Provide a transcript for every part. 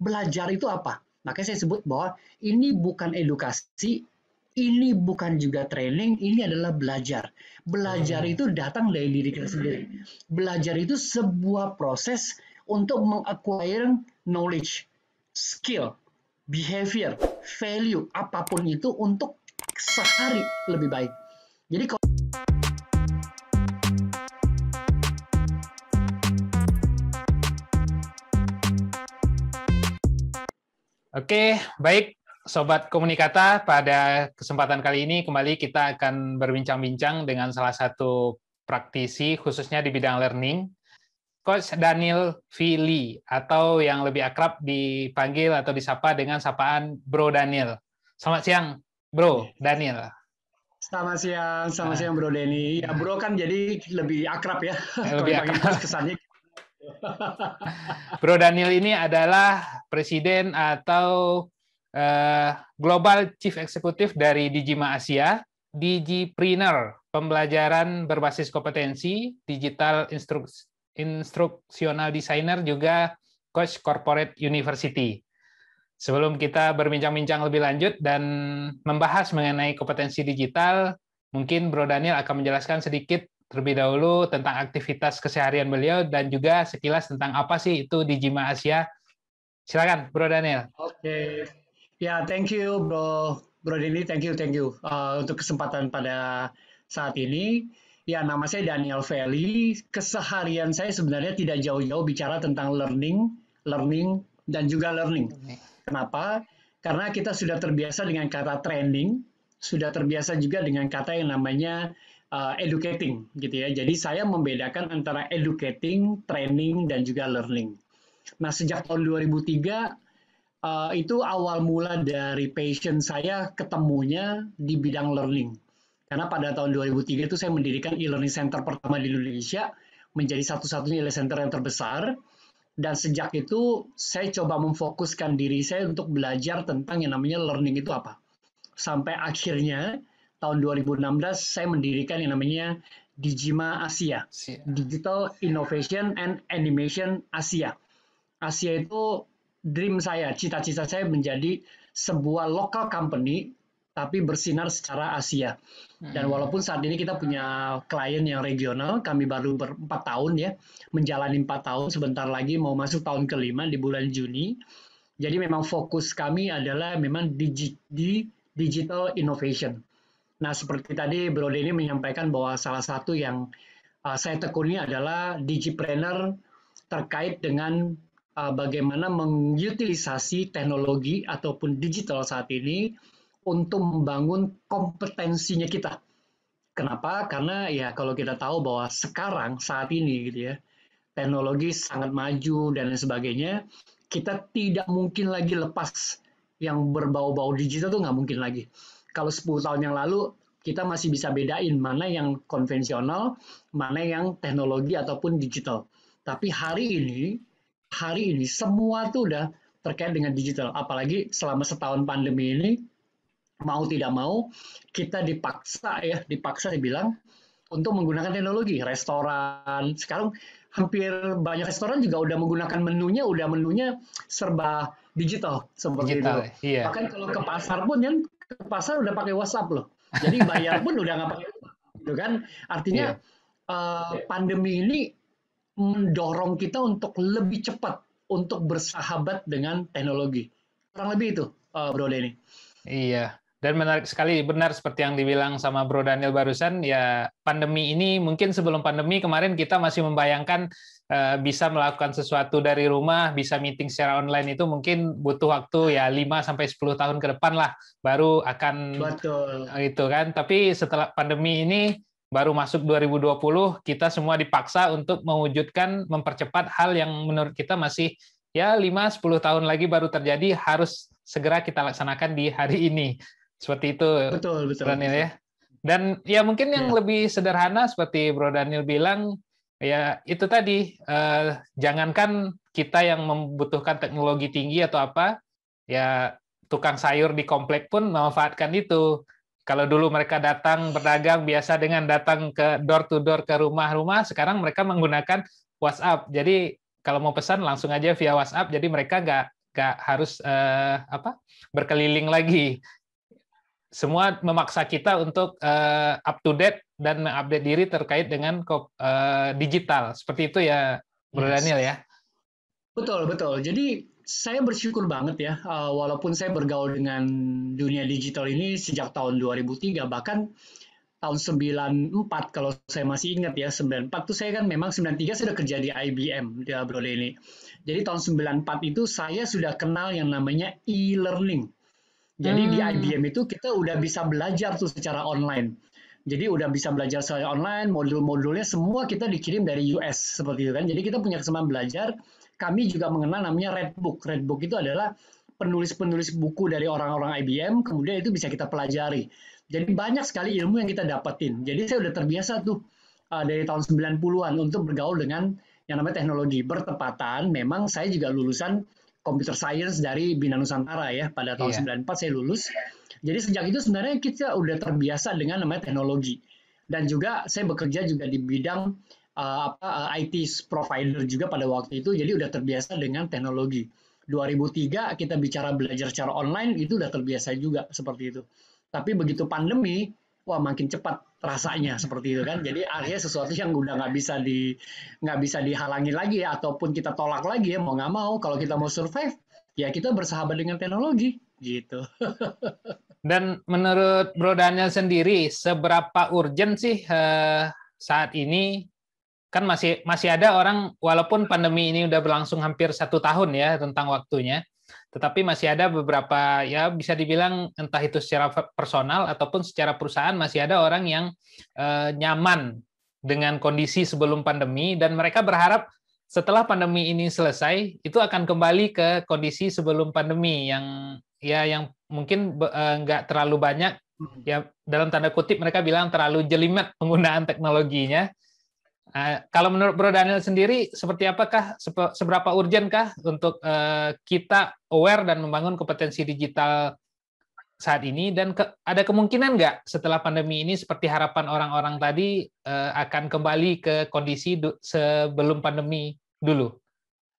Belajar itu apa? Makanya saya sebut bahwa ini bukan edukasi, ini bukan juga training, ini adalah belajar. Belajar itu datang dari diri kita sendiri. Belajar itu sebuah proses untuk meng-acquire knowledge, skill, behavior, value, apapun itu untuk sehari lebih baik. Jadi kalau Oke, baik Sobat Komunikata, pada kesempatan kali ini kembali kita akan berbincang-bincang dengan salah satu praktisi khususnya di bidang learning, Coach Daniel V. Lee, atau yang lebih akrab dipanggil atau disapa dengan sapaan Bro Daniel. Selamat siang, Bro Daniel. selamat siang Bro Denny. Ya Bro kan jadi lebih akrab ya. Lebih Kalau akrab. kesannya. Bro Daniel ini adalah presiden atau Global Chief Executive dari Digima Asia, Digipreneur, pembelajaran berbasis kompetensi, digital instructional designer, juga Coach Corporate University. Sebelum kita berbincang-bincang lebih lanjut dan membahas mengenai kompetensi digital, mungkin Bro Daniel akan menjelaskan sedikit terlebih dahulu tentang aktivitas keseharian beliau dan juga sekilas tentang apa sih itu Digima Asia. Silakan, Bro Daniel. Oke. Ya, thank you Bro Denny, thank you untuk kesempatan pada saat ini. Ya, nama saya Daniel Feli. Keseharian saya sebenarnya tidak jauh-jauh bicara tentang learning, dan juga learning. Kenapa? Karena kita sudah terbiasa dengan kata training, sudah terbiasa juga dengan kata yang namanya educating, gitu ya. Jadi saya membedakan antara educating, training, dan juga learning. Nah, sejak tahun 2003 itu awal mula dari passion saya ketemunya di bidang learning. Karena pada tahun 2003 itu saya mendirikan e-learning center pertama di Indonesia, menjadi satu-satunya e-learning center yang terbesar. Dan sejak itu saya coba memfokuskan diri saya untuk belajar tentang yang namanya learning itu apa. Sampai akhirnya tahun 2016 saya mendirikan yang namanya Digima Asia, Digital Innovation and Animation Asia. Asia itu dream saya, cita-cita saya menjadi sebuah local company tapi bersinar secara Asia. Dan walaupun saat ini kita punya klien yang regional, kami baru 4 tahun ya, menjalani 4 tahun, sebentar lagi mau masuk tahun ke-5 di bulan Juni. Jadi memang fokus kami adalah memang di digital innovation. Nah, seperti tadi Bro Denny menyampaikan bahwa salah satu yang saya tekuni adalah Digipreneur terkait dengan bagaimana mengutilisasi teknologi ataupun digital saat ini untuk membangun kompetensinya kita. Kenapa? Karena ya kalau kita tahu bahwa sekarang saat ini gitu ya, teknologi sangat maju dan lain sebagainya, kita tidak mungkin lagi lepas yang berbau-bau digital tuh nggak mungkin lagi. Kalau 10 tahun yang lalu kita masih bisa bedain mana yang konvensional, mana yang teknologi ataupun digital. Tapi hari ini semua tuh udah terkait dengan digital. Apalagi selama setahun pandemi ini, mau tidak mau kita dipaksa saya bilang untuk menggunakan teknologi. Restoran sekarang hampir banyak restoran juga udah menggunakan menunya serba digital seperti Digital, itu. iya. Bahkan kalau ke pasar pun kan, ke pasar udah pakai WhatsApp loh. Jadi bayar pun udah nggak pakai WhatsApp, gitu kan? Artinya pandemi ini mendorong kita untuk lebih cepat untuk bersahabat dengan teknologi. Kurang lebih itu, Bro Denny. Iya, dan menarik sekali, benar seperti yang dibilang sama Bro Daniel barusan, ya pandemi ini mungkin sebelum pandemi kemarin kita masih membayangkan bisa melakukan sesuatu dari rumah, bisa meeting secara online itu mungkin butuh waktu ya 5-10 tahun ke depan lah, baru akan Betul. itu kan. Tapi setelah pandemi ini, baru masuk 2020, kita semua dipaksa untuk mewujudkan, mempercepat hal yang menurut kita masih ya 5-10 tahun lagi baru terjadi, harus segera kita laksanakan di hari ini. Seperti itu, betul. Daniel ya. Dan ya mungkin yang lebih sederhana seperti Bro Daniel bilang, ya itu tadi, jangankan kita yang membutuhkan teknologi tinggi atau apa, ya tukang sayur di komplek pun memanfaatkan itu. Kalau dulu mereka datang berdagang biasa dengan datang ke door to door ke rumah-rumah, sekarang mereka menggunakan WhatsApp. Jadi kalau mau pesan langsung aja via WhatsApp, jadi mereka nggak nggak harus berkeliling lagi. Semua memaksa kita untuk up to date dan mengupdate diri terkait dengan digital. Seperti itu ya, Bro Yes. Daniel ya. Betul, betul. Jadi saya bersyukur banget ya, walaupun saya bergaul dengan dunia digital ini sejak tahun 2003, bahkan tahun 94 kalau saya masih ingat ya, 94 tuh saya kan memang 93 saya sudah kerja di IBM, ya Bro Denny. Jadi tahun 94 itu saya sudah kenal yang namanya e-learning. Jadi di IBM itu kita udah bisa belajar tuh secara online. Jadi udah bisa belajar secara online, modul-modulnya semua kita dikirim dari US seperti itu kan. Jadi kita punya kesempatan belajar. Kami juga mengenal namanya Redbook. Redbook itu adalah penulis-penulis buku dari orang-orang IBM, kemudian itu bisa kita pelajari. Jadi banyak sekali ilmu yang kita dapetin. Jadi saya udah terbiasa tuh dari tahun 90-an untuk bergaul dengan yang namanya teknologi. Bertepatan, memang saya juga lulusan computer science dari Bina Nusantara ya. Pada tahun Iya. 94 saya lulus. Jadi sejak itu sebenarnya kita udah terbiasa dengan namanya teknologi. Dan juga saya bekerja juga di bidang IT provider juga pada waktu itu, jadi udah terbiasa dengan teknologi. 2003 kita bicara belajar secara online itu udah terbiasa juga seperti itu. Tapi begitu pandemi, wah makin cepat rasanya seperti itu kan. Jadi akhirnya sesuatu yang udah nggak bisa dihalangi lagi ya, ataupun kita tolak lagi ya mau nggak mau. Kalau kita mau survive, ya kita bersahabat dengan teknologi gitu. Dan menurut Bro Daniel sendiri, seberapa urgent sih saat ini? Kan masih ada orang, walaupun pandemi ini udah berlangsung hampir 1 tahun ya tentang waktunya, tetapi masih ada beberapa, ya bisa dibilang entah itu secara personal ataupun secara perusahaan, masih ada orang yang nyaman dengan kondisi sebelum pandemi, dan mereka berharap setelah pandemi ini selesai, itu akan kembali ke kondisi sebelum pandemi yang mungkin nggak terlalu banyak, ya dalam tanda kutip mereka bilang terlalu jelimet penggunaan teknologinya. Kalau menurut Bro Daniel sendiri, seperti apakah, seberapa urgenkah untuk kita aware dan membangun kompetensi digital saat ini, dan ada kemungkinan nggak setelah pandemi ini seperti harapan orang-orang tadi akan kembali ke kondisi sebelum pandemi dulu?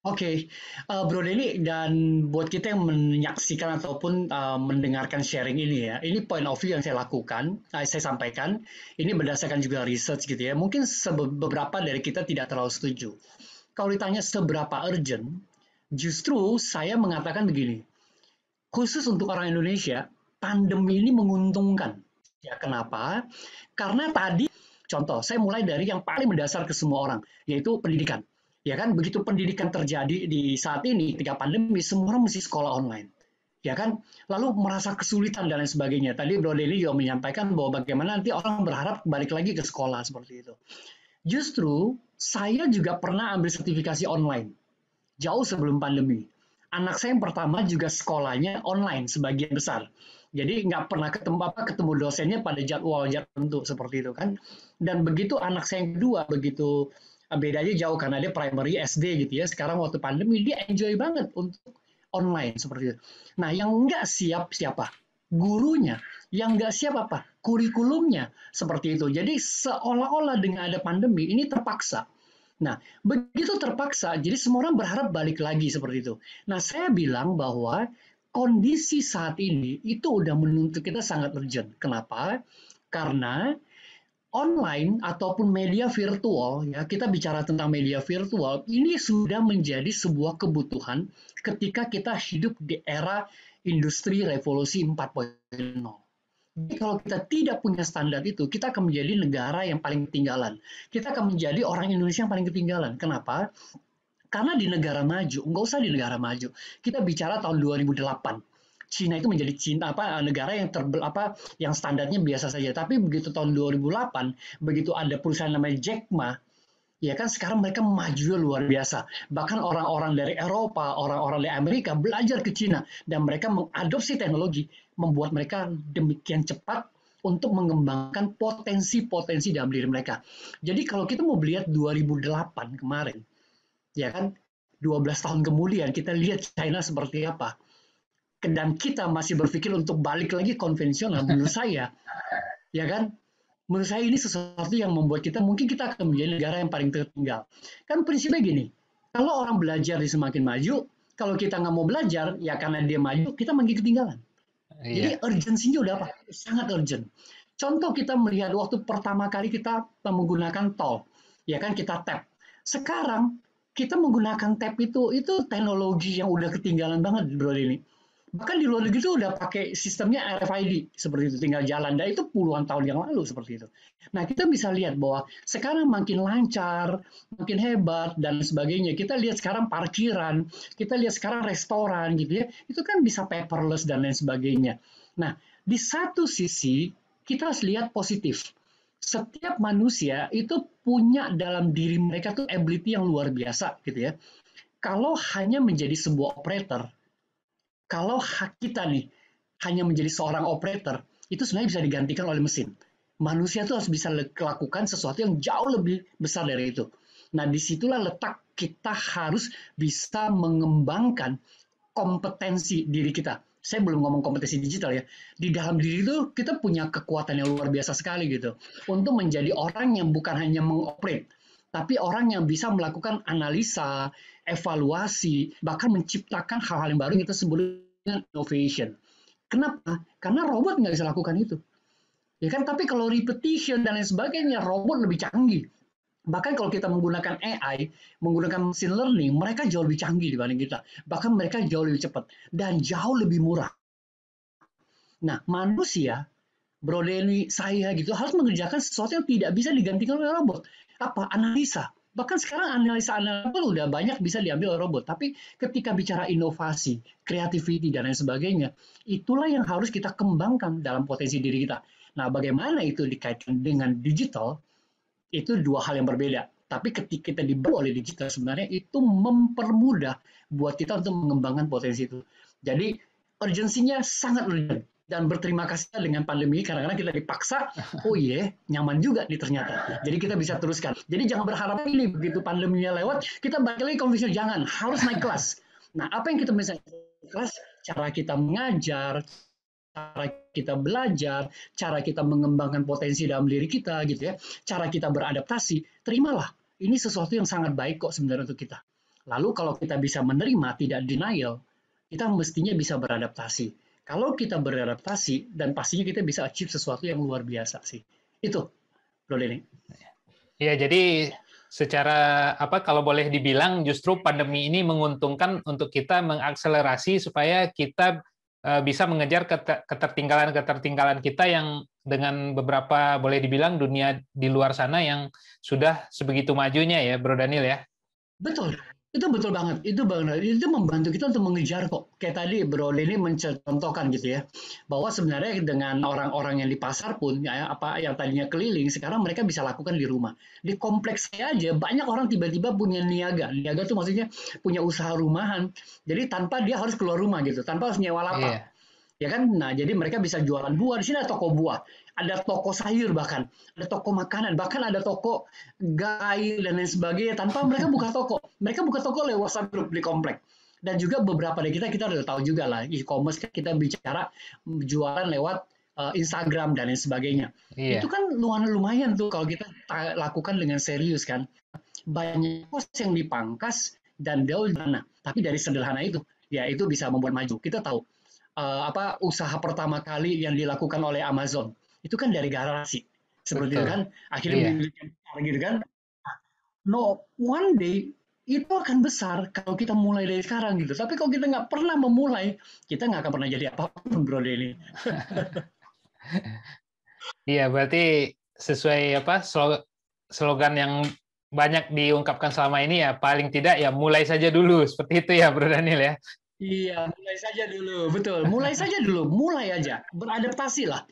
Oke, Bro Denny dan buat kita yang menyaksikan ataupun mendengarkan sharing ini ya, ini point of view yang saya lakukan, saya sampaikan, ini berdasarkan juga research gitu ya. Mungkin beberapa dari kita tidak terlalu setuju. Kalau ditanya seberapa urgent, justru saya mengatakan begini, khusus untuk orang Indonesia, pandemi ini menguntungkan. Ya, kenapa? Karena tadi, contoh, saya mulai dari yang paling mendasar ke semua orang, yaitu pendidikan. Ya kan, begitu pendidikan terjadi di saat ini, ketika pandemi, semua orang mesti sekolah online. Ya kan, lalu merasa kesulitan dan lain sebagainya. Tadi Bro Denny juga menyampaikan bahwa bagaimana nanti orang berharap balik lagi ke sekolah seperti itu. Justru, saya juga pernah ambil sertifikasi online jauh sebelum pandemi. Anak saya yang pertama juga sekolahnya online sebagian besar. Jadi nggak pernah ketemu dosennya pada jadwal tertentu seperti itu kan. Dan begitu anak saya yang kedua, begitu bedanya jauh karena dia primary SD gitu ya. Sekarang waktu pandemi dia enjoy banget untuk online seperti itu. Nah yang nggak siap siapa? Gurunya. Yang nggak siap apa? Kurikulumnya seperti itu. Jadi seolah-olah dengan ada pandemi ini terpaksa. Nah, begitu terpaksa, jadi semua orang berharap balik lagi seperti itu. Nah, saya bilang bahwa kondisi saat ini itu udah menuntut kita sangat urgent. Kenapa? Karena online ataupun media virtual, ya kita bicara tentang media virtual, ini sudah menjadi sebuah kebutuhan ketika kita hidup di era industri revolusi 4.0. Jadi kalau kita tidak punya standar itu, kita akan menjadi negara yang paling ketinggalan. Kita akan menjadi orang Indonesia yang paling ketinggalan. Kenapa? Karena di negara maju, nggak usah di negara maju. Kita bicara tahun 2008. Cina itu menjadi negara yang yang standarnya biasa saja. Tapi begitu tahun 2008, begitu ada perusahaan namanya Jack Ma, ya kan sekarang mereka maju luar biasa. Bahkan orang-orang dari Eropa, orang-orang dari Amerika belajar ke Cina dan mereka mengadopsi teknologi, membuat mereka demikian cepat untuk mengembangkan potensi-potensi dalam diri mereka. Jadi kalau kita mau melihat 2008 kemarin, ya kan 12 tahun kemudian kita lihat China seperti apa. Dan kita masih berpikir untuk balik lagi konvensional, menurut saya, ya kan menurut saya ini sesuatu yang membuat kita mungkin kita akan menjadi negara yang paling tertinggal. Kan prinsipnya gini, kalau orang belajar di semakin maju, Kalau kita nggak mau belajar, ya karena dia maju, kita makin ketinggalan. Jadi Iya. urgensinya udah apa? Sangat urgent. Contoh kita melihat waktu pertama kali kita menggunakan tol, ya kan kita tap. Sekarang kita menggunakan tap itu teknologi yang udah ketinggalan banget bro ini. Bahkan di luar negeri itu udah pakai sistemnya RFID seperti itu, tinggal jalan. Dan itu puluhan tahun yang lalu seperti itu. Nah kita bisa lihat bahwa sekarang makin lancar, makin hebat dan sebagainya. Kita lihat sekarang parkiran, kita lihat sekarang restoran gitu ya, itu kan bisa paperless dan lain sebagainya. Nah di satu sisi kita harus lihat positif. Setiap manusia itu punya dalam diri mereka tuh ability yang luar biasa gitu ya. Kalau hanya menjadi sebuah operator, kalau hak kita nih hanya menjadi seorang operator, itu sebenarnya bisa digantikan oleh mesin. Manusia tuh harus bisa lakukan sesuatu yang jauh lebih besar dari itu. Nah, disitulah letak kita harus bisa mengembangkan kompetensi diri kita. Saya belum ngomong kompetensi digital ya. Di dalam diri itu kita punya kekuatan yang luar biasa sekali gitu. Untuk menjadi orang yang bukan hanya mengoperate, tapi orang yang bisa melakukan analisa, evaluasi, bahkan menciptakan hal-hal yang baru yang kita sebut dengan innovation. Kenapa? Karena robot nggak bisa lakukan itu. Ya kan, tapi kalau repetition dan lain sebagainya, robot lebih canggih. Bahkan kalau kita menggunakan AI, menggunakan machine learning, mereka jauh lebih canggih dibanding kita. Bahkan mereka jauh lebih cepat dan jauh lebih murah. Nah, manusia, Bro Denny, saya gitu, harus mengerjakan sesuatu yang tidak bisa digantikan oleh robot. Apa? Analisa. Bahkan sekarang analisa-analisa udah banyak bisa diambil oleh robot. Tapi ketika bicara inovasi, creativity, dan lain sebagainya, itulah yang harus kita kembangkan dalam potensi diri kita. Nah, bagaimana itu dikaitkan dengan digital, itu dua hal yang berbeda. Tapi ketika kita dibawa oleh digital, sebenarnya itu mempermudah buat kita untuk mengembangkan potensi itu. Jadi, urgensinya sangat urgent. Dan berterima kasih dengan pandemi, kadang-kadang kita dipaksa, oh iya, nyaman juga nih ternyata. Jadi kita bisa teruskan. Jadi jangan berharap ini, begitu pandeminya lewat, kita balik lagi konvensional. Jangan, harus naik kelas. Nah, apa yang kita bisa naik kelas? Cara kita mengajar, cara kita belajar, cara kita mengembangkan potensi dalam diri kita gitu ya, cara kita beradaptasi, terimalah. Ini sesuatu yang sangat baik kok sebenarnya untuk kita. Lalu kalau kita bisa menerima, tidak denial, kita mestinya bisa beradaptasi. Kalau kita beradaptasi, dan pastinya kita bisa achieve sesuatu yang luar biasa sih. Itu, Bro Denny. Ya, jadi secara apa kalau boleh dibilang justru pandemi ini menguntungkan untuk kita mengakselerasi supaya kita bisa mengejar ketertinggalan-ketertinggalan kita yang dengan beberapa boleh dibilang dunia di luar sana yang sudah sebegitu majunya ya, Bro Daniel ya. Betul, itu betul banget. Itu membantu kita untuk mengejar kok. Kayak tadi Bro Denny mencontohkan gitu ya, bahwa sebenarnya dengan orang-orang yang di pasar pun, ya, apa yang tadinya keliling, sekarang mereka bisa lakukan di rumah. Di kompleks saya aja banyak orang tiba-tiba punya niaga. Niaga itu maksudnya punya usaha rumahan. Jadi tanpa dia harus keluar rumah gitu, tanpa harus nyewa lapak. Iya, Ya kan? Nah, jadi mereka bisa jualan buah. Di sini ada toko buah, ada toko sayur bahkan, ada toko makanan, bahkan ada toko gai dan lain sebagainya. Tanpa mereka buka toko, mereka buka toko lewat WhatsApp grup di komplek. Dan juga beberapa dari kita udah tahu juga lah, e-commerce kita bicara jualan lewat Instagram dan lain sebagainya. Itu iya, kan lumayan tuh kalau kita lakukan dengan serius kan. Banyak pos yang dipangkas dan jauh mana. Tapi dari sederhana itu, ya itu bisa membuat maju. Kita tahu apa usaha pertama kali yang dilakukan oleh Amazon itu kan dari garasi seperti itu betul. kan, akhirnya Iya. miliknya besar gitu kan. No, one day itu akan besar kalau kita mulai dari sekarang gitu. Tapi kalau kita nggak pernah memulai, kita nggak akan pernah jadi apapun, Bro Denny. Iya, berarti sesuai apa slogan yang banyak diungkapkan selama ini ya paling tidak ya mulai saja dulu seperti itu ya Bro Daniel ya. Iya, mulai saja dulu, betul. Mulai saja dulu, mulai aja, beradaptasi lah.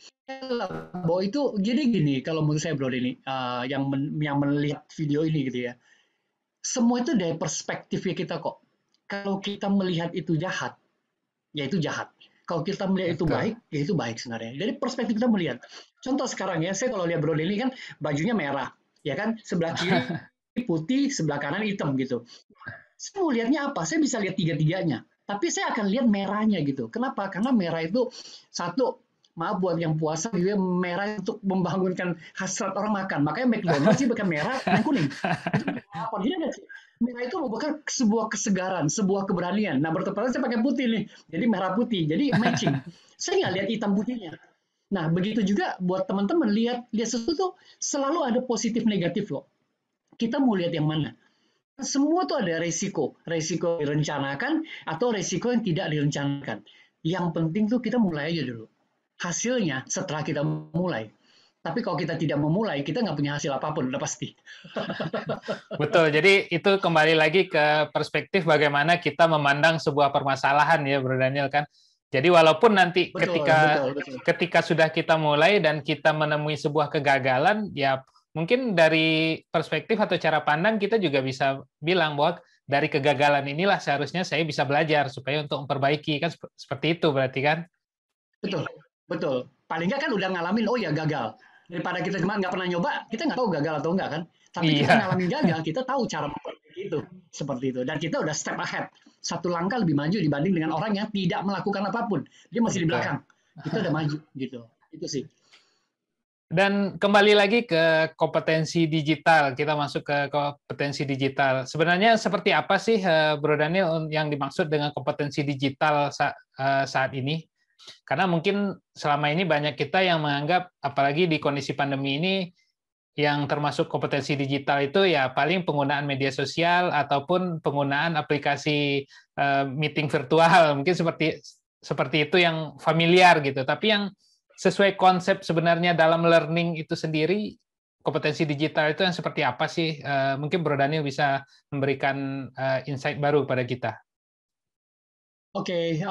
Bahwa itu gini, kalau menurut saya Bro Denny, yang melihat video ini gitu ya, semua itu dari perspektifnya kita kok. Kalau kita melihat itu jahat, ya itu jahat. Kalau kita melihat itu Betul. baik, ya itu baik sebenarnya. Dari perspektif kita melihat. Contoh sekarang ya, saya kalau lihat Bro Denny kan bajunya merah, ya kan? Sebelah kiri putih, sebelah kanan hitam gitu. Saya mau lihatnya apa? Saya bisa lihat tiga-tiganya. Tapi saya akan lihat merahnya gitu. Kenapa? Karena merah itu satu Maaf buat yang puasa gitu ya, merah untuk membangunkan hasrat orang makan. Makanya McDonald's sih pakai merah dan kuning. Itu apa? Gini nggak sih? Merah itu merupakan sebuah kesegaran, sebuah keberanian. Nah, bertepatan saya pakai putih nih. Jadi merah putih. Jadi matching. Saya nggak lihat hitam putihnya. Nah, begitu juga buat teman-teman lihat lihat sesuatu selalu ada positif negatif loh. Kita mau lihat yang mana? Semua tuh ada resiko, resiko direncanakan atau resiko yang tidak direncanakan. Yang penting tuh kita mulai aja dulu. Hasilnya setelah kita mulai. Tapi kalau kita tidak memulai, kita nggak punya hasil apapun, udah pasti. Betul. Jadi itu kembali lagi ke perspektif bagaimana kita memandang sebuah permasalahan ya, Bro Daniel kan. Jadi walaupun nanti Betul, ketika betul, betul. ketika sudah kita mulai dan kita menemui sebuah kegagalan, ya mungkin dari perspektif atau cara pandang kita juga bisa bilang bahwa dari kegagalan inilah seharusnya saya bisa belajar supaya untuk memperbaiki kan seperti itu berarti kan? Betul, betul. Paling nggak kan udah ngalamin, oh ya gagal. Daripada kita cuma nggak pernah nyoba, kita nggak tahu gagal atau enggak kan. Tapi kita Iya, ngalamin gagal, kita tahu cara memperbaiki itu. Seperti itu. Dan kita udah step ahead. Satu langkah lebih maju dibanding dengan orang yang tidak melakukan apapun. Dia masih di betul. belakang. Kita udah maju gitu. Itu sih. Dan kembali lagi ke kompetensi digital, kita masuk ke kompetensi digital. Sebenarnya seperti apa sih, Bro Daniel, yang dimaksud dengan kompetensi digital saat ini? Karena mungkin selama ini banyak kita yang menganggap, apalagi di kondisi pandemi ini, yang termasuk kompetensi digital itu ya paling penggunaan media sosial ataupun penggunaan aplikasi meeting virtual. Mungkin seperti itu yang familiar gitu. Tapi yang sesuai konsep sebenarnya dalam learning itu sendiri, kompetensi digital itu yang seperti apa sih? Mungkin Bro Daniel bisa memberikan insight baru pada kita. Oke,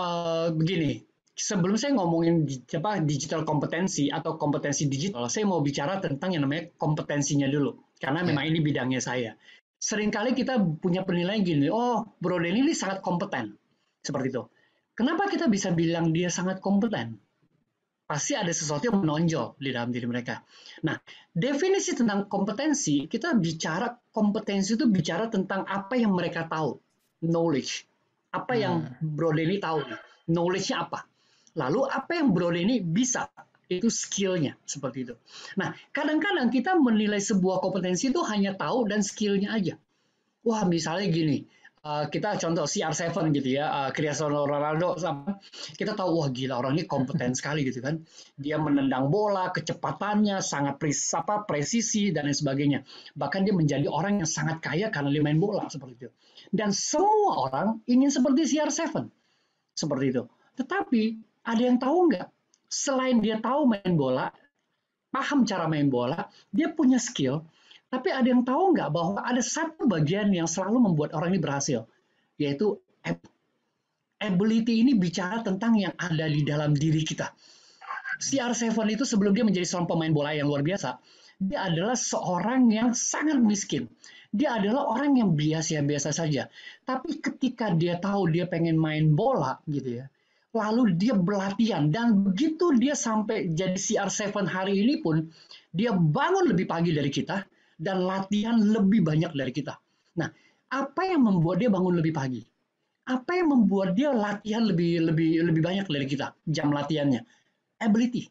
begini. Sebelum saya ngomongin digital kompetensi atau kompetensi digital, saya mau bicara tentang yang namanya kompetensinya dulu. Karena memang Ya. ini bidangnya saya. Seringkali kita punya penilaian gini, oh Bro Denny ini sangat kompeten. Seperti itu. Kenapa kita bisa bilang dia sangat kompeten? Pasti ada sesuatu yang menonjol di dalam diri mereka. Nah, definisi tentang kompetensi, kita bicara kompetensi itu bicara tentang apa yang mereka tahu, knowledge. Apa yang Bro Denny tahu, knowledge-nya apa. Lalu apa yang Bro Denny bisa, itu skill-nya, seperti itu. Nah, kadang-kadang kita menilai sebuah kompetensi itu hanya tahu dan skill-nya aja. Wah, misalnya gini, kita contoh CR7 gitu ya, Cristiano Ronaldo, kita tahu wah gila orang ini kompeten sekali gitu kan. Dia menendang bola, kecepatannya sangat presisi dan lain sebagainya. Bahkan dia menjadi orang yang sangat kaya karena dia main bola seperti itu. Dan semua orang ingin seperti CR7 seperti itu. Tetapi ada yang tahu nggak? Selain dia tahu main bola, paham cara main bola, dia punya skill, tapi ada yang tahu nggak bahwa ada satu bagian yang selalu membuat orang ini berhasil, yaitu ability ini bicara tentang yang ada di dalam diri kita. CR7 itu sebelum dia menjadi seorang pemain bola yang luar biasa, dia adalah seorang yang sangat miskin. Dia adalah orang yang biasa-biasa saja. Tapi ketika dia tahu dia pengen main bola gitu ya, lalu dia berlatihan dan begitu dia sampai jadi CR7 hari ini pun dia bangun lebih pagi dari kita dan latihan lebih banyak dari kita. Nah, apa yang membuat dia bangun lebih pagi? Apa yang membuat dia latihan lebih banyak dari kita jam latihannya? Ability,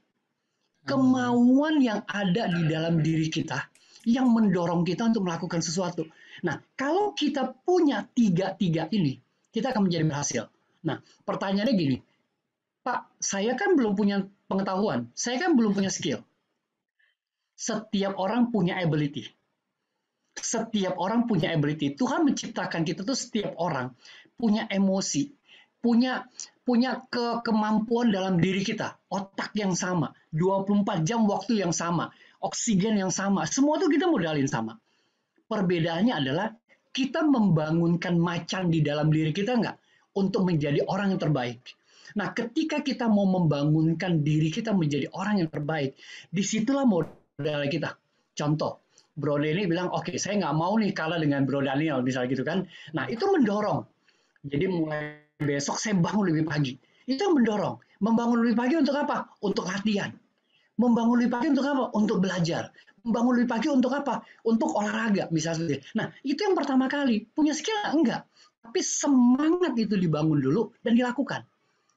kemauan yang ada di dalam diri kita yang mendorong kita untuk melakukan sesuatu. Nah, kalau kita punya tiga ini, kita akan menjadi berhasil. Nah, pertanyaannya gini, Pak, saya kan belum punya pengetahuan, saya kan belum punya skill. Setiap orang punya ability. Setiap orang punya ability. Tuhan menciptakan kita tuh setiap orang punya emosi, punya kemampuan dalam diri kita, otak yang sama, 24 jam waktu yang sama, oksigen yang sama, semua tuh kita modalin sama. Perbedaannya adalah kita membangunkan macan di dalam diri kita nggak untuk menjadi orang yang terbaik. Nah, ketika kita mau membangunkan diri kita menjadi orang yang terbaik, disitulah modal kita. Contoh, Bro Denny bilang, oke, saya nggak mau nih kalah dengan Bro Daniel, misalnya gitu kan. Nah, itu mendorong. Jadi mulai besok saya bangun lebih pagi. Itu yang mendorong. Membangun lebih pagi untuk apa? Untuk latihan. Membangun lebih pagi untuk apa? Untuk belajar. Membangun lebih pagi untuk apa? Untuk olahraga, misalnya. Nah, itu yang pertama kali. Punya skill enggak? Tapi semangat itu dibangun dulu dan dilakukan.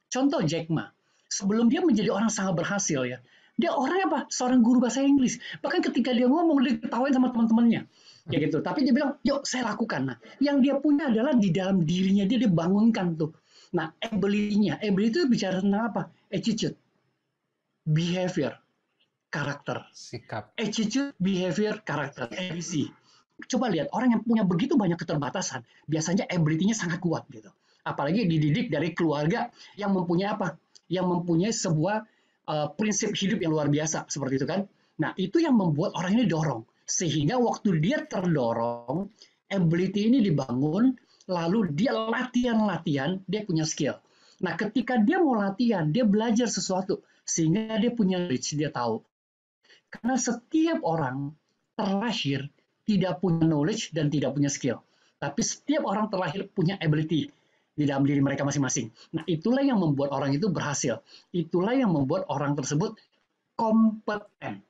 Contoh Jack Ma. Sebelum dia menjadi orang sangat berhasil ya, dia orang apa? Seorang guru bahasa Inggris. Bahkan ketika dia ngomong, dia ketawain sama teman-temannya. Ya gitu. Tapi dia bilang, yuk saya lakukan. Nah, yang dia punya adalah di dalam dirinya dia bangunkan tuh. Nah, ability-nya. Ability itu bicara tentang apa? Attitude, behavior, karakter. Sikap. Attitude, behavior, karakter. ABC. Coba lihat, orang yang punya begitu banyak keterbatasan, biasanya ability-nya sangat kuat gitu. Apalagi dididik dari keluarga yang mempunyai apa? Yang mempunyai sebuah prinsip hidup yang luar biasa seperti itu kan. Nah, itu yang membuat orang ini dorong. Sehingga waktu dia terdorong, ability ini dibangun, lalu dia latihan-latihan, dia punya skill. Nah, ketika dia mau latihan, dia belajar sesuatu, sehingga dia punya knowledge, dia tahu. Karena setiap orang terlahir tidak punya knowledge dan tidak punya skill. Tapi setiap orang terlahir punya ability di dalam diri mereka masing-masing. Nah, itulah yang membuat orang itu berhasil. Itulah yang membuat orang tersebut kompeten.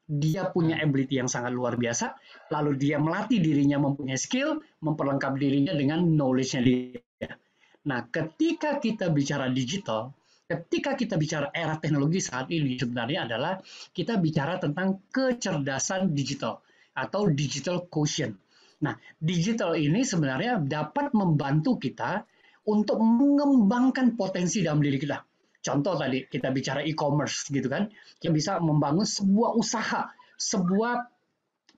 Dia punya ability yang sangat luar biasa, lalu dia melatih dirinya mempunyai skill, memperlengkapi dirinya dengan knowledge-nya dia. Nah, ketika kita bicara digital, ketika kita bicara era teknologi saat ini sebenarnya adalah kita bicara tentang kecerdasan digital atau digital quotient. Nah, digital ini sebenarnya dapat membantu kita untuk mengembangkan potensi dalam diri kita. Contoh tadi kita bicara e-commerce gitu kan, kita bisa membangun sebuah usaha, sebuah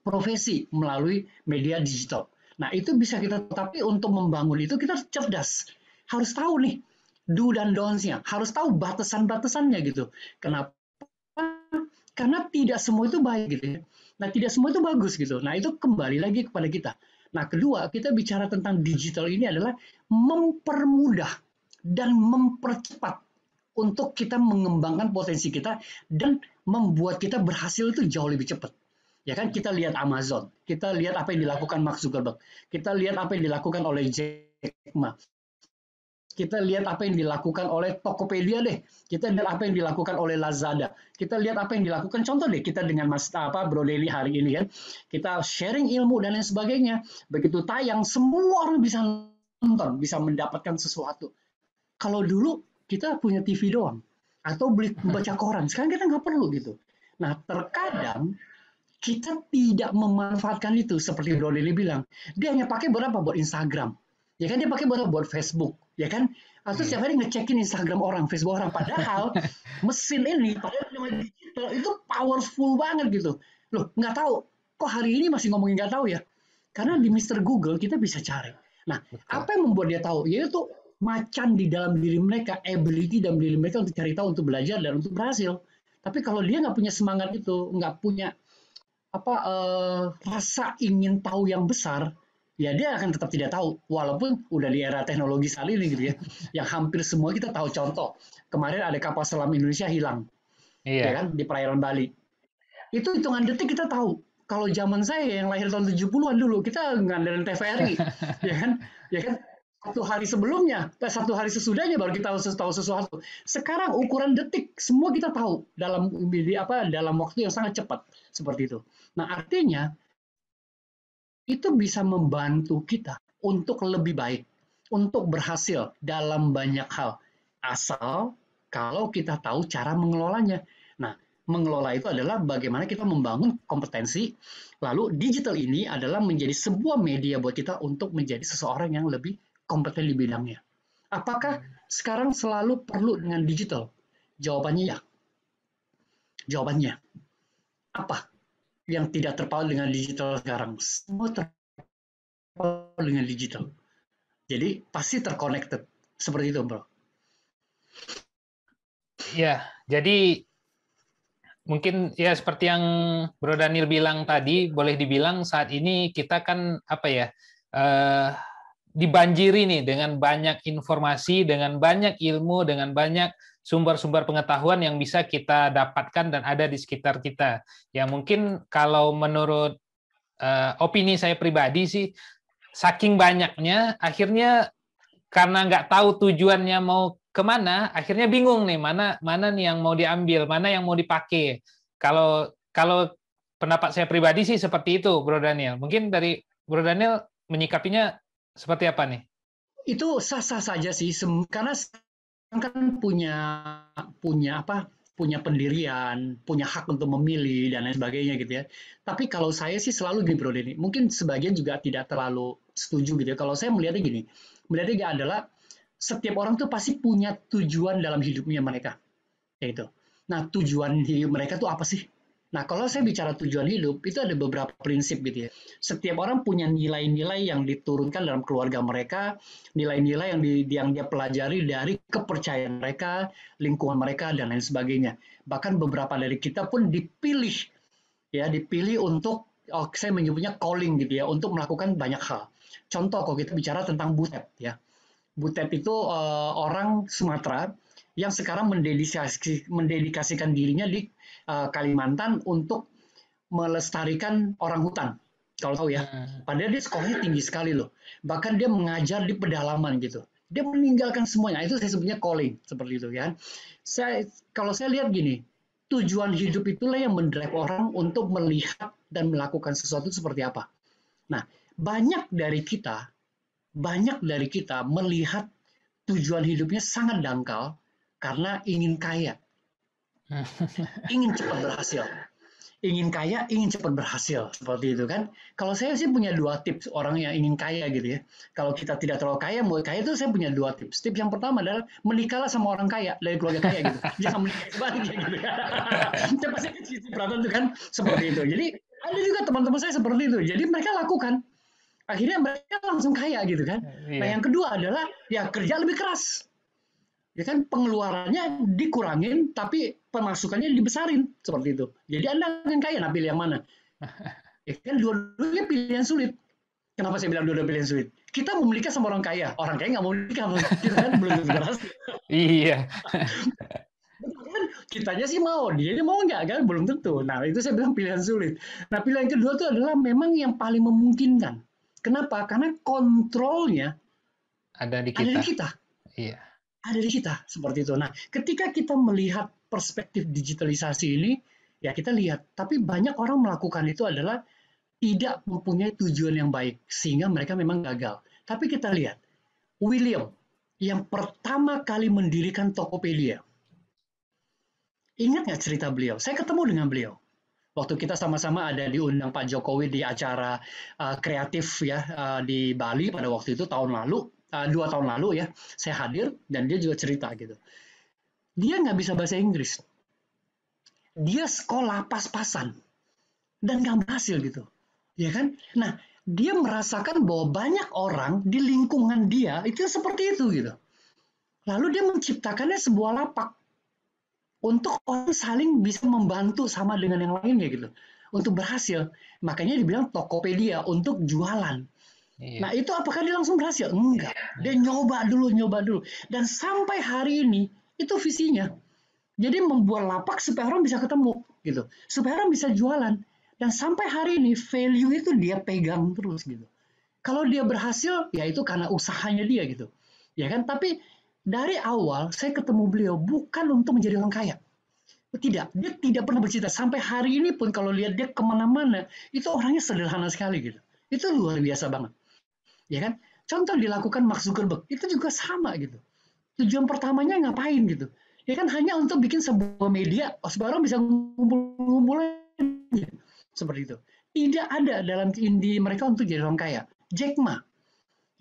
profesi melalui media digital. Nah, itu bisa kita, tapi untuk membangun itu kita cerdas. Harus tahu nih do dan don'ts-nya, harus tahu batasan-batasannya gitu. Kenapa? Karena tidak semua itu baik gitu ya. Nah, tidak semua itu bagus gitu. Nah, itu kembali lagi kepada kita. Nah, kedua, kita bicara tentang digital ini adalah mempermudah dan mempercepat untuk kita mengembangkan potensi kita dan membuat kita berhasil itu jauh lebih cepat. Ya kan, kita lihat Amazon, kita lihat apa yang dilakukan Mark Zuckerberg, kita lihat apa yang dilakukan oleh Jack Ma, kita lihat apa yang dilakukan oleh Tokopedia deh, kita lihat apa yang dilakukan oleh Lazada, kita lihat apa yang dilakukan, contoh deh kita dengan Bro Denny hari ini kan, kita sharing ilmu dan lain sebagainya, begitu tayang semua orang bisa nonton, bisa mendapatkan sesuatu. Kalau dulu kita punya TV doang atau baca koran, sekarang kita nggak perlu gitu. Nah, terkadang kita tidak memanfaatkan itu seperti Bro Denny bilang. Dia hanya pakai buat apa? Buat Instagram. Ya kan, dia pakai buat Facebook, ya kan? Atau setiap hari ngecekin Instagram orang, Facebook orang. Padahal mesin ini, padahal digital itu powerful banget gitu. Loh, nggak tahu. Kok hari ini masih ngomongin nggak tahu ya? Karena di Mr. Google kita bisa cari. Nah, apa yang membuat dia tahu? Yaitu macan di dalam diri mereka, ability dalam diri mereka untuk cari tahu, untuk belajar dan untuk berhasil. Tapi kalau dia nggak punya semangat itu, nggak punya rasa ingin tahu yang besar, ya dia akan tetap tidak tahu. Walaupun udah di era teknologi saat ini gitu ya, yang hampir semua kita tahu. Contoh, kemarin ada kapal selam Indonesia hilang, ya kan, di perairan Bali. Itu hitungan detik kita tahu. Kalau zaman saya yang lahir tahun 70-an dulu, kita ngandelin TVRI, ya kan? Ya kan? Satu hari sebelumnya, satu hari sesudahnya baru kita tahu sesuatu. Sekarang ukuran detik semua kita tahu dalam waktu yang sangat cepat seperti itu. Nah, artinya itu bisa membantu kita untuk lebih baik, untuk berhasil dalam banyak hal. Asal kalau kita tahu cara mengelolanya. Nah, mengelola itu adalah bagaimana kita membangun kompetensi, lalu digital ini adalah menjadi sebuah media buat kita untuk menjadi seseorang yang lebih kompeten di bidangnya. Apakah sekarang selalu perlu dengan digital? Jawabannya ya. Jawabannya apa yang tidak terpaut dengan digital sekarang? Semua terpaut dengan digital. Jadi pasti terconnected. Seperti itu, Bro. Ya, jadi mungkin ya seperti yang Bro Daniel bilang tadi, boleh dibilang saat ini kita kan apa ya, dibanjiri nih dengan banyak informasi, dengan banyak ilmu, dengan banyak sumber-sumber pengetahuan yang bisa kita dapatkan dan ada di sekitar kita. Ya mungkin kalau menurut opini saya pribadi sih, saking banyaknya, akhirnya karena nggak tahu tujuannya mau kemana, akhirnya bingung nih mana nih yang mau diambil, mana yang mau dipakai. Kalau pendapat saya pribadi sih seperti itu, Bro Daniel. Mungkin dari Bro Daniel menyikapinya seperti apa nih? Itu sah-sah saja sih, karena kan punya pendirian, punya hak untuk memilih dan lain sebagainya gitu ya. Tapi kalau saya sih selalu gini Bro Denny, mungkin sebagian juga tidak terlalu setuju gitu ya. Kalau saya melihatnya gini, melihatnya adalah setiap orang tuh pasti punya tujuan dalam hidupnya mereka, kayak gitu. Nah, tujuan hidup mereka tuh apa sih? Nah, kalau saya bicara tujuan hidup, itu ada beberapa prinsip gitu ya. Setiap orang punya nilai-nilai yang diturunkan dalam keluarga mereka, nilai-nilai yang dia pelajari dari kepercayaan mereka, lingkungan mereka, dan lain sebagainya. Bahkan beberapa dari kita pun dipilih, ya, dipilih untuk, saya menyebutnya calling gitu ya, untuk melakukan banyak hal. Contoh, kalau kita bicara tentang Butet, ya. Butet itu orang Sumatera yang sekarang mendedikasikan dirinya di Kalimantan untuk melestarikan orang hutan. Kalau tahu ya, padahal dia sekolahnya tinggi sekali loh. Bahkan dia mengajar di pedalaman gitu. Dia meninggalkan semuanya. Itu saya sebutnya calling seperti itu ya. Kalau saya lihat gini, tujuan hidup itulah yang mendrive orang untuk melihat dan melakukan sesuatu seperti apa. Nah, banyak dari kita melihat tujuan hidupnya sangat dangkal karena ingin kaya, ingin cepat berhasil. Ingin kaya, ingin cepat berhasil, seperti itu kan. Kalau saya sih punya dua tips orang yang ingin kaya gitu ya. Kalau kita tidak terlalu kaya, mau kaya itu saya punya dua tips. Tips yang pertama adalah menikahlah sama orang kaya, dari keluarga kaya gitu. Jangan menikah sebaliknya gitu kan. Saya pasti perhatian itu kan, seperti itu. Jadi ada juga teman-teman saya seperti itu. Jadi mereka lakukan. Akhirnya mereka langsung kaya gitu kan. Nah Iya. yang kedua adalah ya kerja lebih keras. Ya kan pengeluarannya dikurangin tapi pemasukannya dibesarin seperti itu. Jadi Anda akan kaya, nah pilih yang mana? Ya kan dua-duanya pilihan sulit. Kenapa saya bilang dua-duanya pilihan sulit? Kita mau menikah sama orang kaya nggak mau menikah sama kita kan belum tentu berhasil. Iya. Kan kitanya sih mau, dia mau nggak kan belum tentu. Nah itu saya bilang pilihan sulit. Nah pilihan kedua itu adalah memang yang paling memungkinkan. Kenapa? Karena kontrolnya Ada di ada di kita. kita. Iya. Ada di kita seperti itu. Nah, ketika kita melihat perspektif digitalisasi ini, ya kita lihat. Tapi banyak orang melakukan itu adalah tidak mempunyai tujuan yang baik, sehingga mereka memang gagal. Tapi kita lihat, William yang pertama kali mendirikan Tokopedia. Ingat nggak cerita beliau? Saya ketemu dengan beliau. Waktu kita sama-sama ada diundang Pak Jokowi di acara kreatif ya di Bali pada waktu itu tahun lalu, 2 tahun lalu ya, saya hadir dan dia juga cerita gitu. Dia nggak bisa bahasa Inggris. Dia sekolah pas-pasan dan nggak berhasil gitu. Ya kan? Nah, dia merasakan bahwa banyak orang di lingkungan dia itu seperti itu gitu. Lalu dia menciptakannya sebuah lapak untuk orang saling bisa membantu sama dengan yang lainnya gitu. Untuk berhasil. Makanya dibilang Tokopedia untuk jualan. Nah, Iya. itu apakah dia langsung berhasil? Enggak. Dia nyoba dulu, nyoba dulu. Dan sampai hari ini, itu visinya. Jadi membuat lapak supaya orang bisa ketemu gitu, supaya orang bisa jualan. Dan sampai hari ini value itu dia pegang terus gitu. Kalau dia berhasil, ya itu karena usahanya dia gitu, ya kan? Tapi dari awal saya ketemu beliau bukan untuk menjadi orang kaya. Tidak, dia tidak pernah bercita. Sampai hari ini pun kalau lihat dia kemana-mana, itu orangnya sederhana sekali gitu. Itu luar biasa banget, ya kan? Contoh dilakukan Mark Zuckerberg, itu juga sama gitu. Tujuan pertamanya ngapain gitu? Ya kan hanya untuk bikin sebuah media supaya orang bisa ngumpul-ngumpul seperti itu. Tidak ada dalam indi mereka untuk jadi orang kaya. Jack Ma,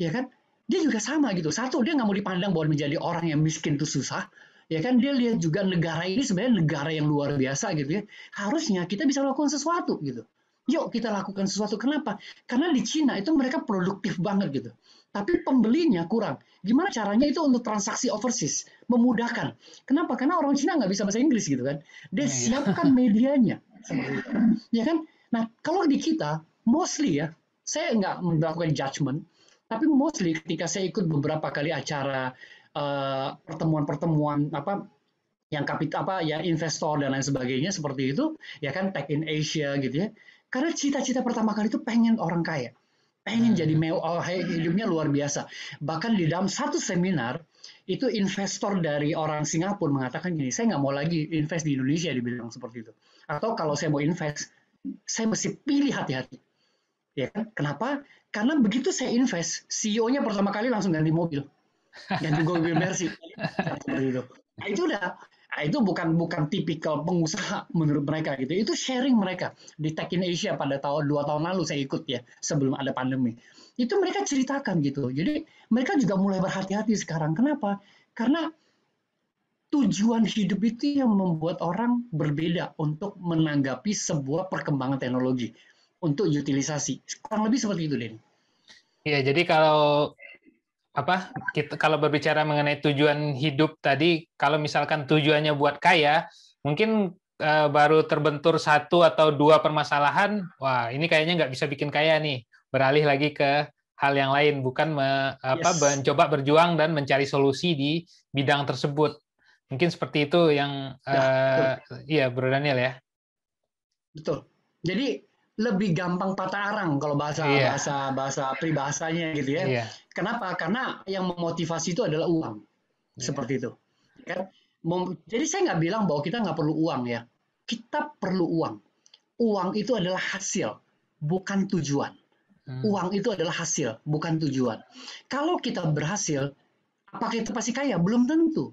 ya kan? Dia juga sama gitu. Satu, dia nggak mau dipandang bahwa menjadi orang yang miskin itu susah. Ya kan, dia lihat juga negara ini sebenarnya negara yang luar biasa gitu ya. Harusnya kita bisa melakukan sesuatu gitu. Yuk kita lakukan sesuatu. Kenapa? Karena di Cina itu mereka produktif banget gitu. Tapi pembelinya kurang. Gimana caranya itu untuk transaksi overseas? Memudahkan. Kenapa? Karena orang Cina nggak bisa bahasa Inggris gitu kan. Dia Iya. siapkan medianya. Seperti itu. Ya kan? Nah, kalau di kita, mostly ya, saya nggak melakukan judgement, tapi mostly ketika saya ikut beberapa kali acara pertemuan-pertemuan apa yang kapital apa ya investor dan lain sebagainya seperti itu ya kan Tech in Asia gitu ya karena cita-cita pertama kali itu pengen orang kaya pengen jadi Hmm. mewah hidupnya luar biasa bahkan di dalam satu seminar itu investor dari orang Singapura mengatakan gini saya nggak mau lagi invest di Indonesia dibilang seperti itu atau kalau saya mau invest saya mesti pilih hati-hati ya kan kenapa karena begitu saya invest CEO-nya pertama kali langsung ganti mobil ganti gue Bersih seperti itu. Nah, itu udah, nah, itu bukan tipikal pengusaha menurut mereka gitu. Itu sharing mereka di Tech in Asia pada tahun 2 tahun lalu saya ikut ya sebelum ada pandemi. Itu mereka ceritakan gitu. Jadi mereka juga mulai berhati-hati sekarang. Kenapa? Karena tujuan hidup itu yang membuat orang berbeda untuk menanggapi sebuah perkembangan teknologi untuk utilisasi. Kurang lebih seperti itu, Den. Ya, jadi kalau kita kalau berbicara mengenai tujuan hidup tadi, kalau misalkan tujuannya buat kaya, mungkin baru terbentur satu atau dua permasalahan, wah ini kayaknya nggak bisa bikin kaya nih, beralih lagi ke hal yang lain, bukan Yes, mencoba berjuang dan mencari solusi di bidang tersebut. Mungkin seperti itu yang ya, betul. iya Bro Daniel ya. Betul. Jadi lebih gampang patah arang kalau bahasa Iya, bahasa bahasa peribahasanya gitu ya. iya, Kenapa? Karena yang memotivasi itu adalah uang. iya, Seperti itu. Kan? Jadi saya nggak bilang bahwa kita nggak perlu uang ya. Kita perlu uang. Uang itu adalah hasil, bukan tujuan. hmm, Uang itu adalah hasil, bukan tujuan. Kalau kita berhasil, apakah kita pasti kaya? Belum tentu.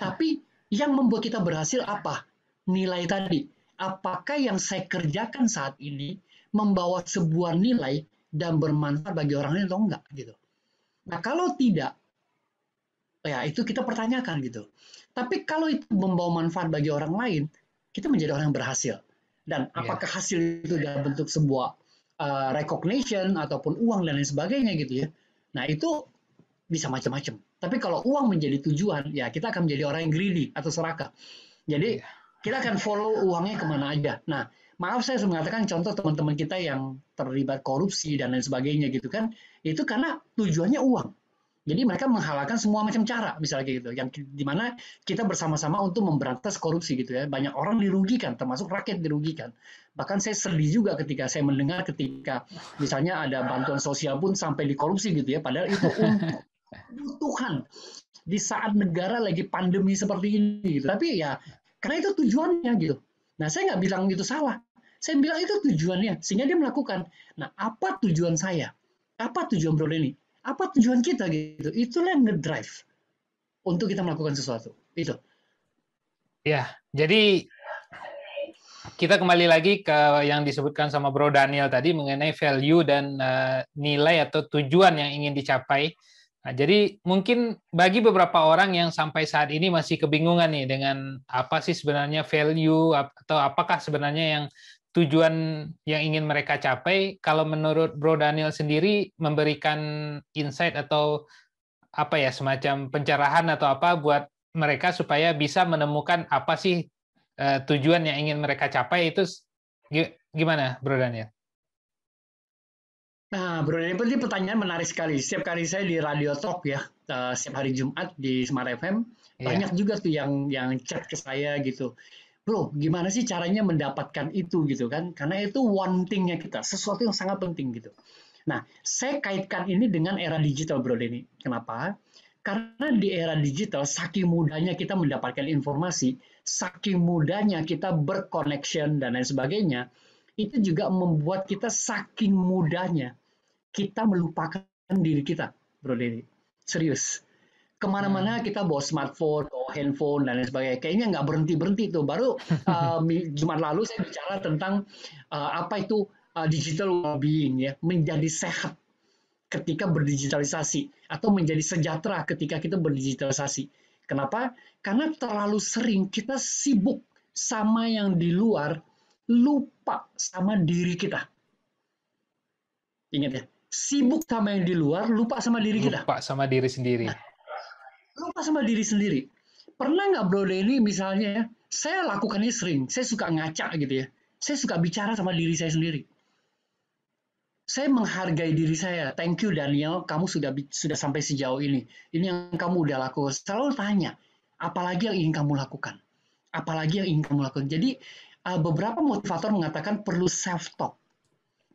Tapi yang membuat kita berhasil apa? Nilai tadi. Apakah yang saya kerjakan saat ini membawa sebuah nilai dan bermanfaat bagi orang lain atau enggak gitu. Nah, kalau tidak, ya itu kita pertanyakan gitu. Tapi kalau itu membawa manfaat bagi orang lain, kita menjadi orang yang berhasil. Dan iya, apakah hasil itu dalam bentuk sebuah recognition ataupun uang dan lain sebagainya gitu ya. Nah, itu bisa macam-macam. Tapi kalau uang menjadi tujuan, ya kita akan menjadi orang yang greedy atau serakah. Jadi iya, kita akan follow uangnya kemana aja. Nah, maaf saya harus mengatakan contoh teman-teman kita yang terlibat korupsi dan lain sebagainya gitu kan, itu karena tujuannya uang. Jadi mereka menghalalkan semua macam cara, misalnya gitu, yang dimana kita bersama-sama untuk memberantas korupsi gitu ya. Banyak orang dirugikan, termasuk rakyat dirugikan. Bahkan saya sedih juga ketika saya mendengar ketika misalnya ada bantuan sosial pun sampai dikorupsi gitu ya, padahal itu untuk kebutuhan di saat negara lagi pandemi seperti ini gitu. Tapi ya karena itu tujuannya gitu. Nah, saya nggak bilang itu salah. Saya bilang itu tujuannya sehingga dia melakukan. Nah, apa tujuan saya? Apa tujuan Bro Denny? Apa tujuan kita gitu? Itulah yang ngedrive untuk kita melakukan sesuatu. Itu. iya. Jadi kita kembali lagi ke yang disebutkan sama Bro Daniel tadi mengenai value dan nilai atau tujuan yang ingin dicapai. Nah, jadi mungkin bagi beberapa orang yang sampai saat ini masih kebingungan nih dengan apa sih sebenarnya value atau apakah sebenarnya yang tujuan yang ingin mereka capai, kalau menurut Bro Daniel sendiri memberikan insight atau apa ya semacam pencerahan atau apa buat mereka supaya bisa menemukan apa sih tujuan yang ingin mereka capai itu gimana, Bro Daniel? Nah, Bro Denny, ini pertanyaan menarik sekali. Setiap kali saya di Radio Talk ya, setiap hari Jumat di Smart FM, Iya, banyak juga tuh yang chat ke saya gitu. Bro, gimana sih caranya mendapatkan itu gitu kan? Karena itu one thing-nya kita, sesuatu yang sangat penting gitu. Nah, saya kaitkan ini dengan era digital, Bro Denny. Kenapa? Karena di era digital, saking mudahnya kita mendapatkan informasi, saking mudahnya kita berconnection dan lain sebagainya, itu juga membuat kita saking mudahnya kita melupakan diri kita, Bro Denny. Serius. hmm. Kemana-mana kita bawa smartphone, bawa handphone, dan lain sebagainya. Kayaknya nggak berhenti-berhenti tuh. Baru Jumat lalu saya bicara tentang apa itu digital well-being, ya, menjadi sehat ketika berdigitalisasi atau menjadi sejahtera ketika kita berdigitalisasi. Kenapa? Karena terlalu sering kita sibuk sama yang di luar, lupa sama diri kita. Ingat ya, sibuk sama yang di luar, lupa sama diri kita. Lupa sama diri sendiri. Nah, lupa sama diri sendiri. Pernah nggak Bro Denny misalnya ya, saya lakukannya sering, saya suka ngaca gitu ya. Saya suka bicara sama diri saya sendiri. Saya menghargai diri saya. Thank you Daniel, kamu sudah sampai sejauh ini. Ini yang kamu udah lakukan. Selalu tanya, apalagi yang ingin kamu lakukan? Apalagi yang ingin kamu lakukan? Jadi beberapa motivator mengatakan perlu self talk,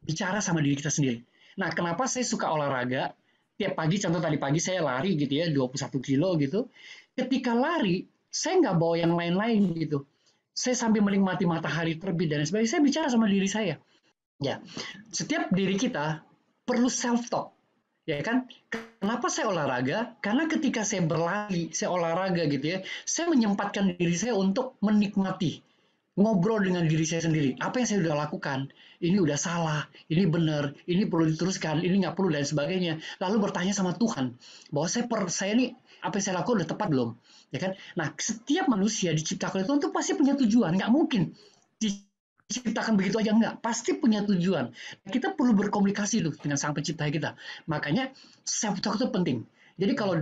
bicara sama diri kita sendiri. Nah, kenapa saya suka olahraga? Tiap pagi, contoh tadi pagi saya lari gitu ya, 21 kilo gitu. Ketika lari, saya nggak bawa yang lain-lain gitu. Saya sambil menikmati matahari terbit dan sebagainya, saya bicara sama diri saya. Ya, setiap diri kita perlu self talk. Ya kan? Kenapa saya olahraga? Karena ketika saya berlari, saya olahraga gitu ya, saya menyempatkan diri saya untuk menikmati, ngobrol dengan diri saya sendiri. Apa yang saya sudah lakukan? Ini udah salah, ini benar, ini perlu diteruskan, ini nggak perlu dan sebagainya. Lalu bertanya sama Tuhan bahwa saya nih apa yang saya lakukan udah tepat belum? Ya kan? Nah, setiap manusia diciptakan itu pasti punya tujuan. Nggak mungkin diciptakan begitu aja enggak, pasti punya tujuan. Kita perlu berkomunikasi tuh dengan sang pencipta kita. Makanya self talk itu penting. Jadi kalau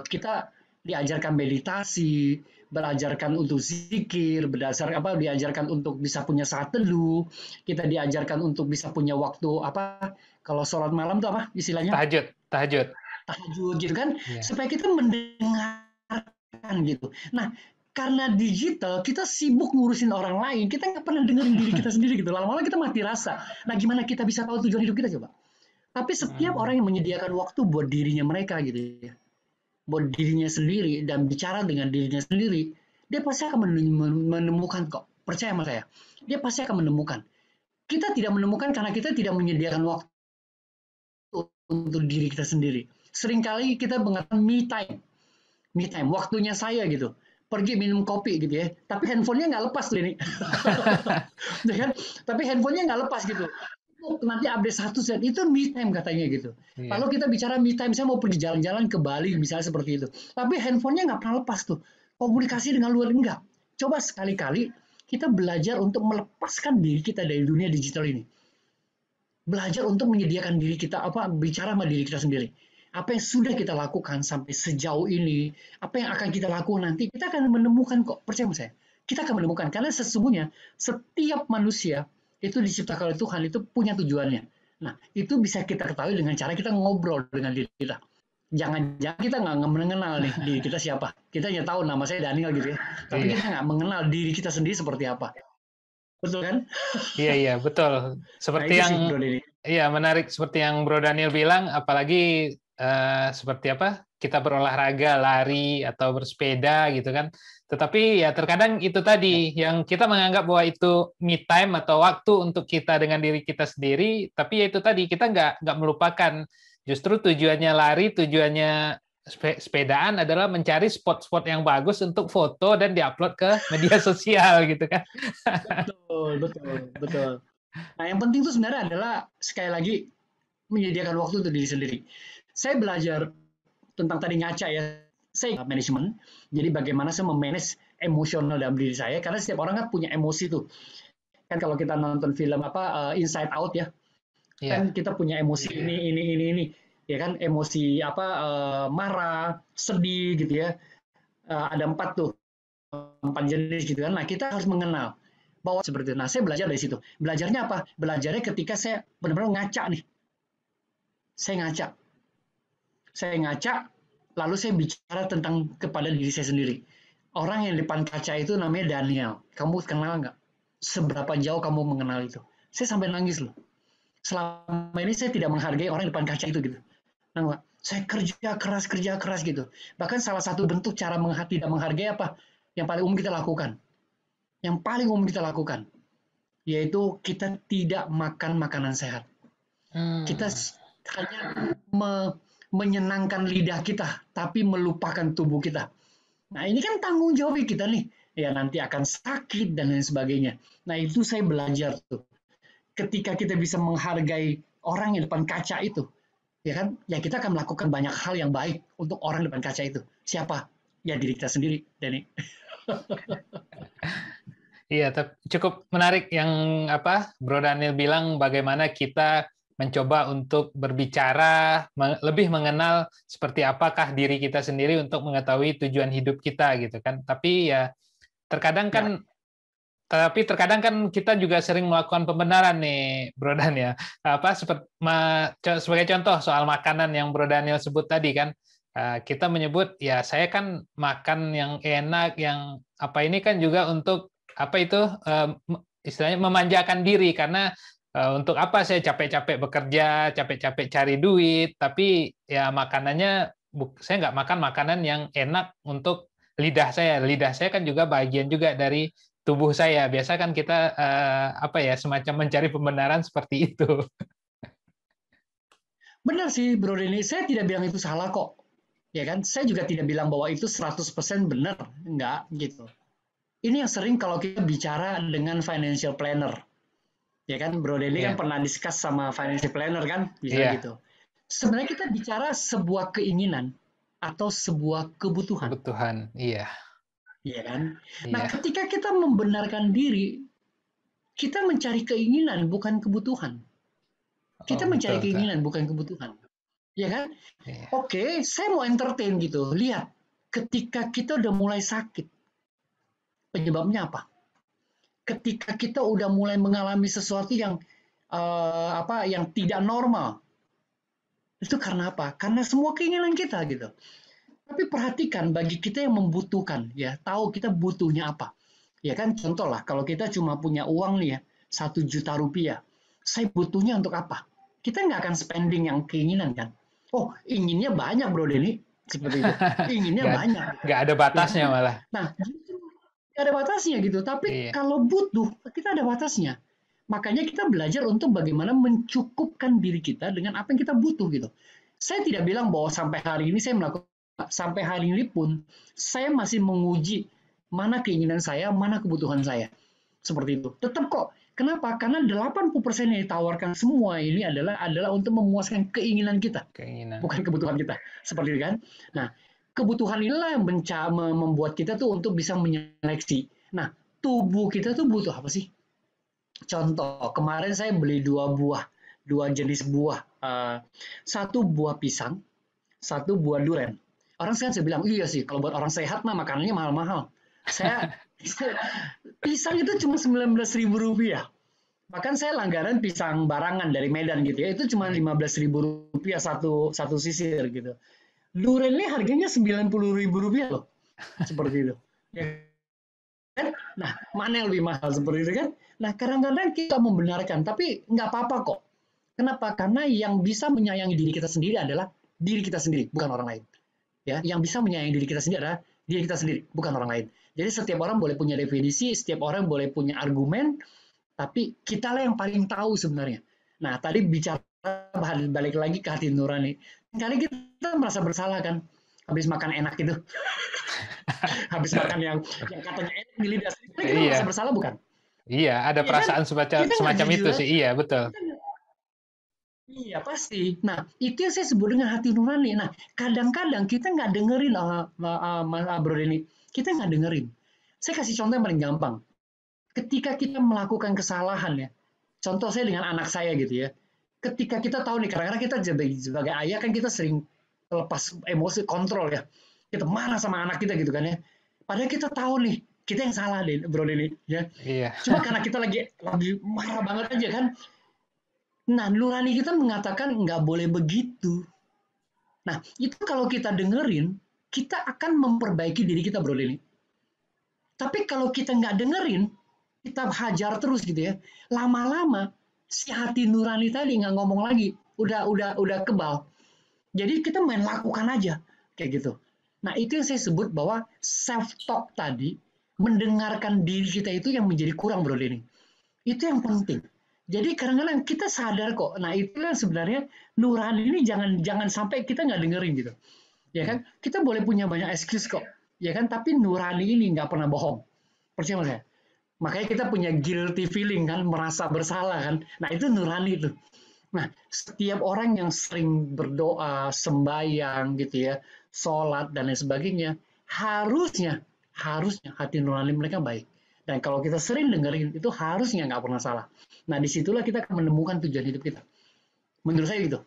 kita diajarkan meditasi, belajarkan untuk zikir, diajarkan untuk bisa punya saat teduh, kita diajarkan untuk bisa punya waktu apa? Kalau sholat malam tuh apa istilahnya? Tahajud, tahajud. Tahajud gitu kan, Iya. supaya kita mendengarkan gitu. Nah, karena digital, kita sibuk ngurusin orang lain, kita nggak pernah dengerin diri kita sendiri gitu. Lama-lama kita mati rasa. Nah, gimana kita bisa tahu tujuan hidup kita coba? Tapi setiap Hmm. orang yang menyediakan waktu buat dirinya mereka gitu ya, buat dirinya sendiri dan bicara dengan dirinya sendiri, dia pasti akan menemukan kok. Percaya sama saya. Dia pasti akan menemukan. Kita tidak menemukan karena kita tidak menyediakan waktu untuk diri kita sendiri. Seringkali kita mengatakan me time, waktunya saya gitu. Pergi minum kopi gitu ya, tapi handphonenya nggak lepas tuh ini. Ya kan? Tapi handphonenya nggak lepas gitu. Nanti update satu set itu me time katanya gitu. Iya. Lalu kita bicara me time, saya mau pergi jalan-jalan ke Bali misalnya seperti itu. Tapi handphonenya nggak pernah lepas tuh. Komunikasi dengan luar enggak. Coba sekali-kali kita belajar untuk melepaskan diri kita dari dunia digital ini. Belajar untuk menyediakan diri kita bicara sama diri kita sendiri. Apa yang sudah kita lakukan sampai sejauh ini, apa yang akan kita lakukan nanti, kita akan menemukan kok, percaya sama saya. Kita akan menemukan karena sesungguhnya setiap manusia itu diciptakan oleh Tuhan itu punya tujuannya. Nah, itu bisa kita ketahui dengan cara kita ngobrol dengan diri kita. Jangan-jangan kita nggak mengenal nih diri kita siapa. Kita hanya tahu nama saya Daniel gitu ya. Tapi Iya. kita nggak mengenal diri kita sendiri seperti apa. Betul kan? Iya, iya, betul. Nah Seperti itu yang sih Bro Denny. iya, menarik seperti yang Bro Daniel bilang, apalagi seperti apa? Kita berolahraga, lari atau bersepeda gitu kan. Tetapi ya terkadang itu Ya. tadi yang kita menganggap bahwa itu me time atau waktu untuk kita dengan diri kita sendiri, tapi ya itu tadi kita nggak melupakan justru tujuannya lari, tujuannya sepedaan adalah mencari spot-spot yang bagus untuk foto dan diupload ke media sosial gitu kan. Betul, betul, betul. Nah, yang penting itu sebenarnya adalah sekali lagi menyediakan waktu untuk diri sendiri. Saya belajar tentang tadi ngaca ya, saya manajemen. Jadi bagaimana saya memanage emosional dalam diri saya karena setiap orang kan punya emosi tuh. Kan kalau kita nonton film Inside Out ya, Iya. kan kita punya emosi ini. Ya kan emosi marah, sedih gitu ya. Ada 4 tuh, 4 jenis gitu kan. Nah, kita harus mengenal bahwa seperti itu. Nah, saya belajar dari situ. Belajarnya apa? Belajarnya ketika saya benar-benar ngaca nih. Saya ngaca. Saya ngaca, lalu saya bicara tentang kepada diri saya sendiri. Orang yang di depan kaca itu namanya Daniel. Kamu kenal nggak? Seberapa jauh kamu mengenal itu? Saya sampai nangis loh. Selama ini saya tidak menghargai orang di depan kaca itu gitu. Nah, saya kerja keras gitu. Bahkan salah satu bentuk cara tidak menghargai apa? Yang paling umum kita lakukan. Yang paling umum kita lakukan yaitu kita tidak makan makanan sehat. Kita Hmm. hanya menyenangkan lidah kita, tapi melupakan tubuh kita. Nah, ini kan tanggung jawab kita nih. Ya, nanti akan sakit dan lain sebagainya. Nah, itu saya belajar tuh. Ketika kita bisa menghargai orang yang depan kaca itu, ya kan? Ya kita akan melakukan banyak hal yang baik untuk orang depan kaca itu. Siapa? Ya diri kita sendiri, Denny. Iya, cukup menarik yang apa Bro Daniel bilang bagaimana kita mencoba untuk berbicara, lebih mengenal seperti apakah diri kita sendiri untuk mengetahui tujuan hidup kita gitu kan. Terkadang Ya, kan terkadang kan kita juga sering melakukan pembenaran nih, Bro Daniel. Apa sebagai contoh soal makanan yang Bro Daniel sebut tadi kan, kita menyebut ya saya kan makan yang enak, yang apa ini kan juga untuk apa itu istilahnya memanjakan diri karena untuk apa saya capek-capek bekerja, capek-capek cari duit, tapi ya makanannya saya nggak makan makanan yang enak untuk lidah saya. Lidah saya kan juga bagian juga dari tubuh saya. Biasa kan kita apa ya semacam mencari pembenaran seperti itu. Benar sih Bro Denny, saya tidak bilang itu salah kok. Ya kan? Saya juga tidak bilang bahwa itu 100% benar, enggak gitu. Ini yang sering kalau kita bicara dengan financial planner. Ya kan, Bro Denny kan Iya, pernah discuss sama financial planner kan, bisa iya, gitu. Sebenarnya kita bicara sebuah keinginan atau sebuah kebutuhan, kebutuhan. Iya, ya kan? Nah, iya. ketika kita membenarkan diri, kita mencari keinginan bukan kebutuhan. Oh, Kita mencari betul, betul. keinginan bukan kebutuhan, ya kan? Iya, Oke, saya mau entertain gitu. Lihat, ketika kita udah mulai sakit, penyebabnya apa? Ketika kita udah mulai mengalami sesuatu yang yang tidak normal, itu karena apa? Karena semua keinginan kita gitu. Tapi perhatikan bagi kita yang membutuhkan, ya tahu kita butuhnya apa. Ya kan, contoh lah, kalau kita cuma punya uang nih ya, 1 juta rupiah, saya butuhnya untuk apa? Kita nggak akan spending yang keinginan kan? Oh, inginnya banyak Bro Denny, seperti itu. Inginnya nggak, banyak, gitu. nggak ada Ya batasnya kan? malah. Nah, justru nggak ada batasnya gitu. Tapi Iya, kalau butuh, kita ada batasnya. Makanya kita belajar untuk bagaimana mencukupkan diri kita dengan apa yang kita butuh gitu. Saya tidak bilang bahwa sampai hari ini saya melakukan, sampai hari ini pun saya masih menguji mana keinginan saya, mana kebutuhan saya. Seperti itu. Tetap kok. Kenapa? Karena 80% yang ditawarkan semua ini adalah untuk memuaskan keinginan kita, keinginan. bukan kebutuhan kita. Seperti itu kan? Nah, kebutuhan inilah yang membuat kita tuh untuk bisa menyeleksi. Nah, tubuh kita tuh butuh apa sih? Contoh, kemarin saya beli dua jenis buah. Satu buah pisang, satu buah durian. Orang sekarang saya bilang, iya sih, kalau buat orang sehat mah makanannya mahal-mahal. Saya, pisang itu cuma 19.000 rupiah. Bahkan saya langganan pisang barangan dari Medan gitu ya, itu cuma Iya. 15.000 rupiah satu sisir gitu. Durian ini harganya 90.000 rupiah loh, seperti itu. Ya kan? Nah, mana yang lebih mahal seperti itu kan? Nah, kadang-kadang kita membenarkan, tapi nggak apa-apa kok. Kenapa? Karena yang bisa menyayangi diri kita sendiri adalah diri kita sendiri, bukan orang lain. Ya, yang bisa menyayangi diri kita sendiri adalah diri kita sendiri, bukan orang lain. Jadi setiap orang boleh punya definisi, setiap orang boleh punya argumen, tapi kita lah yang paling tahu sebenarnya. Nah, tadi bicara balik lagi ke hati nurani. Kali kita merasa bersalah kan, habis makan enak itu, habis makan yang katanya enak di lidah sendiri, kita merasa Iya, bersalah bukan? iya, ada Iya kan? perasaan semacam Kita nggak semacam jujur itu sih. aja. Iya, betul. Kita Iya pasti. Nah, itu yang saya sebut dengan hati nurani. Nah, kadang-kadang kita nggak dengerin Mas Bro Denny. Kita nggak dengerin. Saya kasih contoh yang paling gampang. Ketika kita melakukan kesalahan ya, contoh saya dengan anak saya gitu ya. Ketika kita tahu nih, kadang-kadang kita sebagai ayah kan kita sering lepas emosi kontrol ya. Kita marah sama anak kita gitu kan ya. Padahal kita tahu nih, kita yang salah deh, Bro Denny ya. Iya, Cuma karena kita lagi marah banget aja kan. Nah, nurani kita mengatakan nggak boleh begitu. Nah, itu kalau kita dengerin, kita akan memperbaiki diri kita, Bro Denny. Tapi kalau kita nggak dengerin, kita hajar terus gitu ya. Lama-lama si hati nurani tadi nggak ngomong lagi, udah kebal. Jadi kita main lakukan aja kayak gitu. Nah, itu yang saya sebut bahwa self talk tadi, mendengarkan diri kita itu yang menjadi kurang, Bro Denny. Itu yang penting. Jadi kadang-kadang kita sadar kok. Nah, itulah sebenarnya nurani ini jangan jangan sampai kita nggak dengerin gitu. Ya iya, kan? Kita boleh punya banyak excuse kok. Ya kan? Tapi nurani ini nggak pernah bohong. Percaya nggak saya? Makanya kita punya guilty feeling kan, merasa bersalah kan. Nah, itu nurani tuh. Nah, setiap orang yang sering berdoa, sembahyang gitu ya, sholat dan lain sebagainya, harusnya, harusnya hati nurani mereka baik. Dan kalau kita sering dengerin, itu harusnya nggak pernah salah. Nah, disitulah kita akan menemukan tujuan hidup kita. Menurut saya gitu.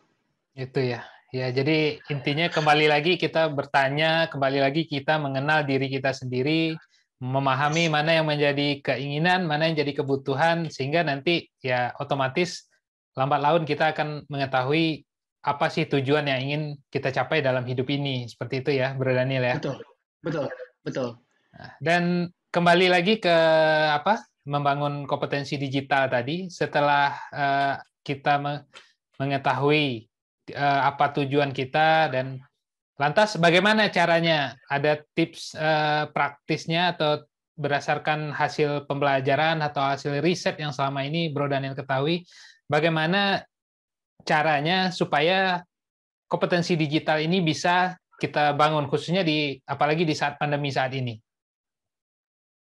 itu ya. Ya, jadi intinya kembali lagi kita bertanya, kembali lagi kita mengenal diri kita sendiri, memahami Yes. mana yang menjadi keinginan, mana yang jadi kebutuhan, sehingga nanti ya otomatis lambat laun kita akan mengetahui apa sih tujuan yang ingin kita capai dalam hidup ini. Seperti itu ya, Bro Daniel ya. Betul, betul, betul. Dan kembali lagi ke apa? Membangun kompetensi digital tadi, setelah kita mengetahui apa tujuan kita dan lantas bagaimana caranya? Ada tips praktisnya atau berdasarkan hasil pembelajaran atau hasil riset yang selama ini Bro Daniel ketahui, bagaimana caranya supaya kompetensi digital ini bisa kita bangun, khususnya apalagi di saat pandemi saat ini?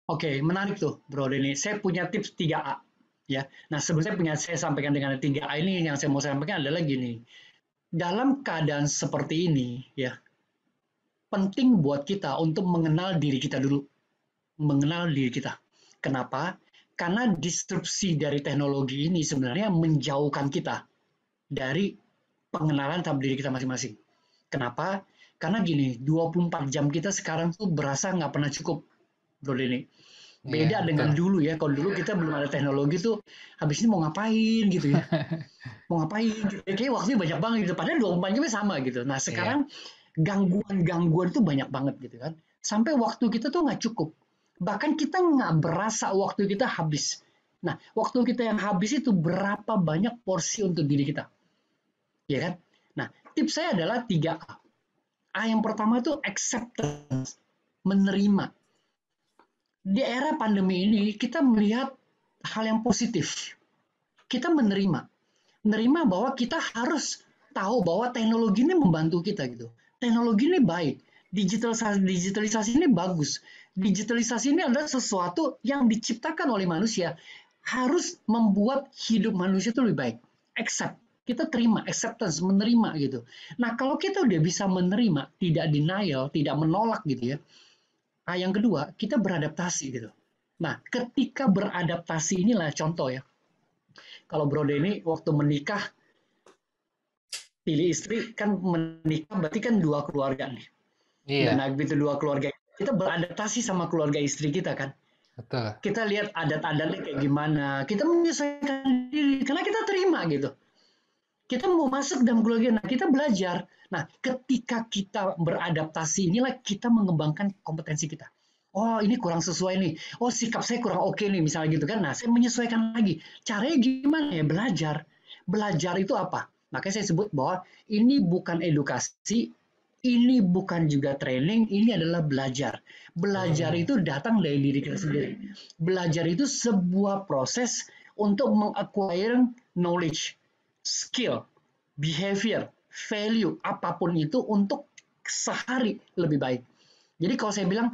Oke, menarik tuh, Bro Denny. Saya punya tips 3A. Ya. Nah, sebelumnya saya sampaikan dengan 3A ini, yang saya mau sampaikan adalah gini. Dalam keadaan seperti ini, ya, penting buat kita untuk mengenal diri kita dulu. Mengenal diri kita. Kenapa? Karena disrupsi dari teknologi ini sebenarnya menjauhkan kita dari pengenalan terhadap diri kita masing-masing. Kenapa? Karena gini, 24 jam kita sekarang tuh berasa nggak pernah cukup, Bro Denny. Iya, Beda betul. dengan dulu ya. Kalau dulu kita belum ada teknologi tuh, habis ini mau ngapain gitu ya. Mau ngapain gitu. Kayaknya waktunya banyak banget gitu. Padahal 24 jamnya sama gitu. Nah Iya. sekarang gangguan-gangguan tuh banyak banget gitu kan. Sampai waktu kita tuh nggak cukup. Bahkan kita nggak berasa waktu kita habis. Nah, waktu kita yang habis itu berapa banyak porsi untuk diri kita. Ya kan? Nah, tips saya adalah 3A. A yang pertama itu acceptance, menerima. Di era pandemi ini kita melihat hal yang positif. Kita menerima bahwa kita harus tahu bahwa teknologi ini membantu kita gitu. Teknologi ini baik, digitalisasi ini bagus. Digitalisasi ini adalah sesuatu yang diciptakan oleh manusia, harus membuat hidup manusia itu lebih baik. Accept, kita terima, acceptance, menerima gitu. Nah, kalau kita udah bisa menerima, tidak denial, tidak menolak gitu ya. Nah, yang kedua, kita beradaptasi gitu. Nah, ketika beradaptasi inilah contoh ya. Kalau Bro Denny waktu menikah, pilih istri, kan menikah berarti kan dua keluarga nih. Iya, Nah, begitu dua keluarga, kita beradaptasi sama keluarga istri kita kan. betul. Kita lihat adat-adatnya kayak gimana, kita menyesuaikan diri, karena kita terima gitu. Kita mau masuk dalam keluarga, nah kita belajar. Nah, ketika kita beradaptasi, inilah kita mengembangkan kompetensi kita. Oh, ini kurang sesuai nih. Oh, sikap saya kurang oke nih, misalnya gitu kan. Nah, saya menyesuaikan lagi. Caranya gimana ya? Belajar. Belajar itu apa? Makanya saya sebut bahwa ini bukan edukasi, ini bukan juga training, ini adalah belajar. Belajar Hmm. itu datang dari diri kita sendiri. Belajar itu sebuah proses untuk mengacquire knowledge, skill, behavior, value, apapun itu untuk sehari lebih baik. Jadi kalau saya bilang,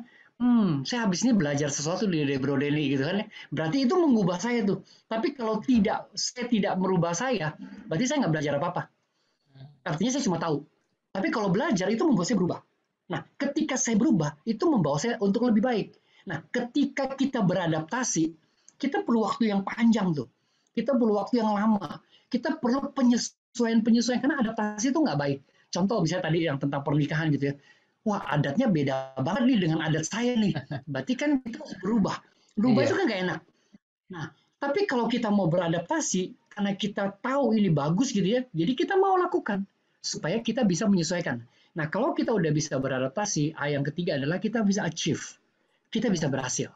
saya habis ini belajar sesuatu dari Bro Denny gitu kan ya, berarti itu mengubah saya tuh. Tapi kalau saya tidak merubah saya, berarti saya nggak belajar apa-apa. Artinya saya cuma tahu. Tapi kalau belajar itu membuat saya berubah. Nah, ketika saya berubah, itu membawa saya untuk lebih baik. Nah, ketika kita beradaptasi, kita perlu waktu yang panjang tuh. Kita perlu waktu yang lama. Kita perlu penyesuaian-penyesuaian, karena adaptasi itu nggak baik. Contoh misalnya tadi yang tentang pernikahan gitu ya. Wah, adatnya beda banget nih dengan adat saya nih. Berarti kan kita harus berubah. Berubah itu Iya. kan nggak enak. Nah, tapi kalau kita mau beradaptasi, karena kita tahu ini bagus gitu ya, jadi kita mau lakukan supaya kita bisa menyesuaikan. Nah, kalau kita udah bisa beradaptasi, yang ketiga adalah kita bisa achieve, kita bisa berhasil.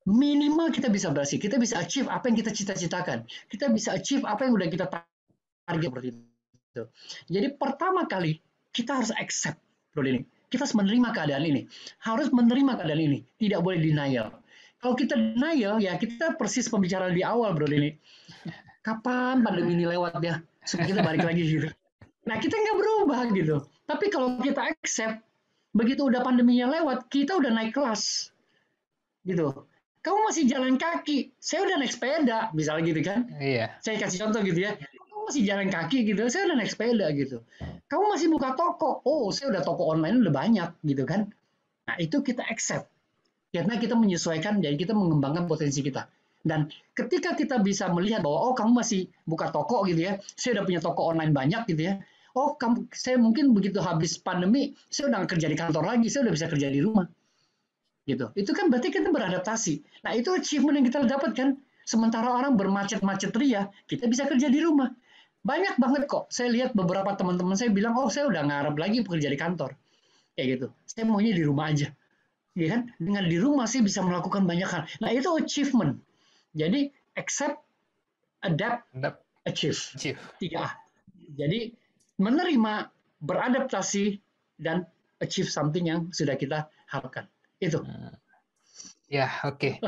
Minimal kita bisa berhasil, kita bisa achieve apa yang kita cita-citakan, kita bisa achieve apa yang udah kita target seperti itu. Jadi pertama kali kita harus accept, Bro Denny. Kita harus menerima keadaan ini, harus menerima keadaan ini, tidak boleh denial. Kalau kita denial, ya kita persis pembicaraan di awal, Bro Denny. Kapan pandemi ini lewat ya, supaya kita balik lagi gitu. Nah, kita nggak berubah gitu. Tapi kalau kita accept, begitu udah pandeminya lewat, kita udah naik kelas gitu. Kamu masih jalan kaki, saya udah naik sepeda, misalnya gitu kan. Iya. Saya kasih contoh gitu ya. Kamu masih jalan kaki gitu, saya udah naik sepeda gitu. Kamu masih buka toko, oh saya udah toko online udah banyak gitu kan. Nah itu kita accept, karena kita menyesuaikan dan kita mengembangkan potensi kita. Dan ketika kita bisa melihat bahwa oh kamu masih buka toko gitu ya, saya udah punya toko online banyak gitu ya. Oh saya mungkin begitu habis pandemi, saya udah kerja di kantor lagi, saya udah bisa kerja di rumah gitu. Itu kan berarti kita beradaptasi. Nah, itu achievement yang kita dapatkan. Sementara orang bermacet-macet ria, kita bisa kerja di rumah. Banyak banget kok. Saya lihat beberapa teman-teman saya bilang, oh saya udah ngarep lagi bekerja di kantor. Kayak gitu. Saya maunya di rumah aja. Ya kan? Dengan di rumah sih bisa melakukan banyak hal. Nah, itu achievement. Jadi, accept, adapt, Mantap. achieve. Chief. 3A. Jadi, menerima, beradaptasi, dan achieve something yang sudah kita harapkan. Itu. Ya, oke.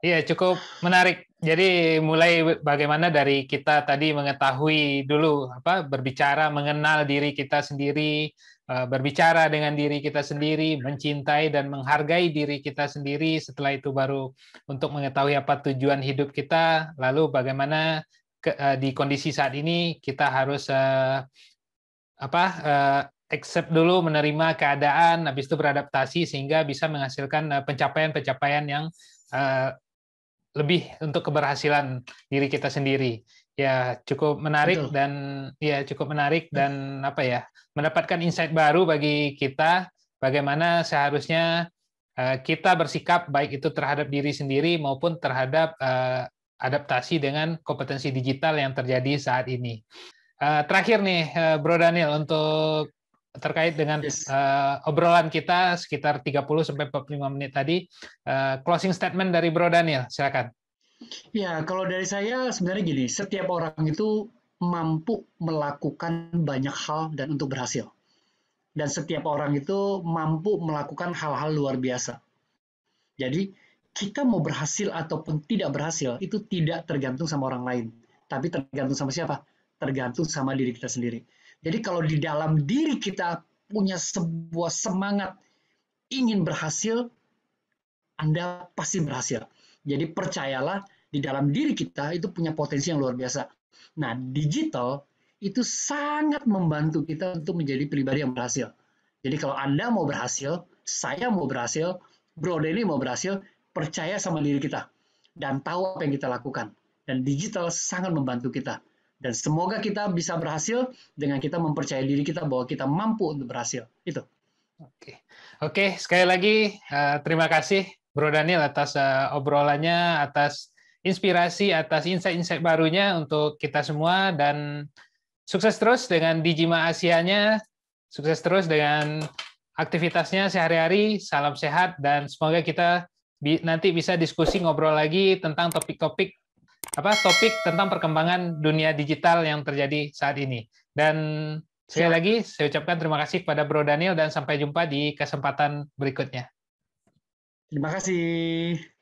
Iya, cukup menarik. Jadi mulai bagaimana dari kita tadi mengetahui dulu berbicara, mengenal diri kita sendiri, berbicara dengan diri kita sendiri, mencintai dan menghargai diri kita sendiri. Setelah itu baru untuk mengetahui apa tujuan hidup kita, lalu bagaimana di kondisi saat ini kita harus accept dulu, menerima keadaan, habis itu beradaptasi sehingga bisa menghasilkan pencapaian-pencapaian yang lebih untuk keberhasilan diri kita sendiri. Ya, cukup menarik Betul. dan mendapatkan insight baru bagi kita bagaimana seharusnya kita bersikap baik itu terhadap diri sendiri maupun terhadap adaptasi dengan kompetensi digital yang terjadi saat ini. Terakhir nih, Bro Daniel, untuk terkait dengan Yes. obrolan kita sekitar 30-45 menit tadi, closing statement dari Bro Daniel, silakan. Ya, kalau dari saya sebenarnya gini, setiap orang itu mampu melakukan banyak hal dan untuk berhasil. Dan setiap orang itu mampu melakukan hal-hal luar biasa. Jadi, kita mau berhasil ataupun tidak berhasil, itu tidak tergantung sama orang lain. Tapi tergantung sama siapa? Tergantung sama diri kita sendiri. Jadi kalau di dalam diri kita punya sebuah semangat ingin berhasil, Anda pasti berhasil. Jadi percayalah, di dalam diri kita itu punya potensi yang luar biasa. Nah, digital itu sangat membantu kita untuk menjadi pribadi yang berhasil. Jadi kalau Anda mau berhasil, saya mau berhasil, Bro Denny mau berhasil, percaya sama diri kita dan tahu apa yang kita lakukan. Dan digital sangat membantu kita. Dan semoga kita bisa berhasil dengan kita mempercayai diri kita bahwa kita mampu untuk berhasil. Itu. Oke, sekali lagi terima kasih Bro Daniel atas obrolannya, atas inspirasi, atas insight-insight barunya untuk kita semua, dan sukses terus dengan Digima Asianya, sukses terus dengan aktivitasnya sehari-hari, salam sehat, dan semoga kita nanti bisa diskusi ngobrol lagi tentang topik tentang perkembangan dunia digital yang terjadi saat ini. Dan sekali lagi saya ucapkan terima kasih kepada Bro Daniel dan sampai jumpa di kesempatan berikutnya. Terima kasih.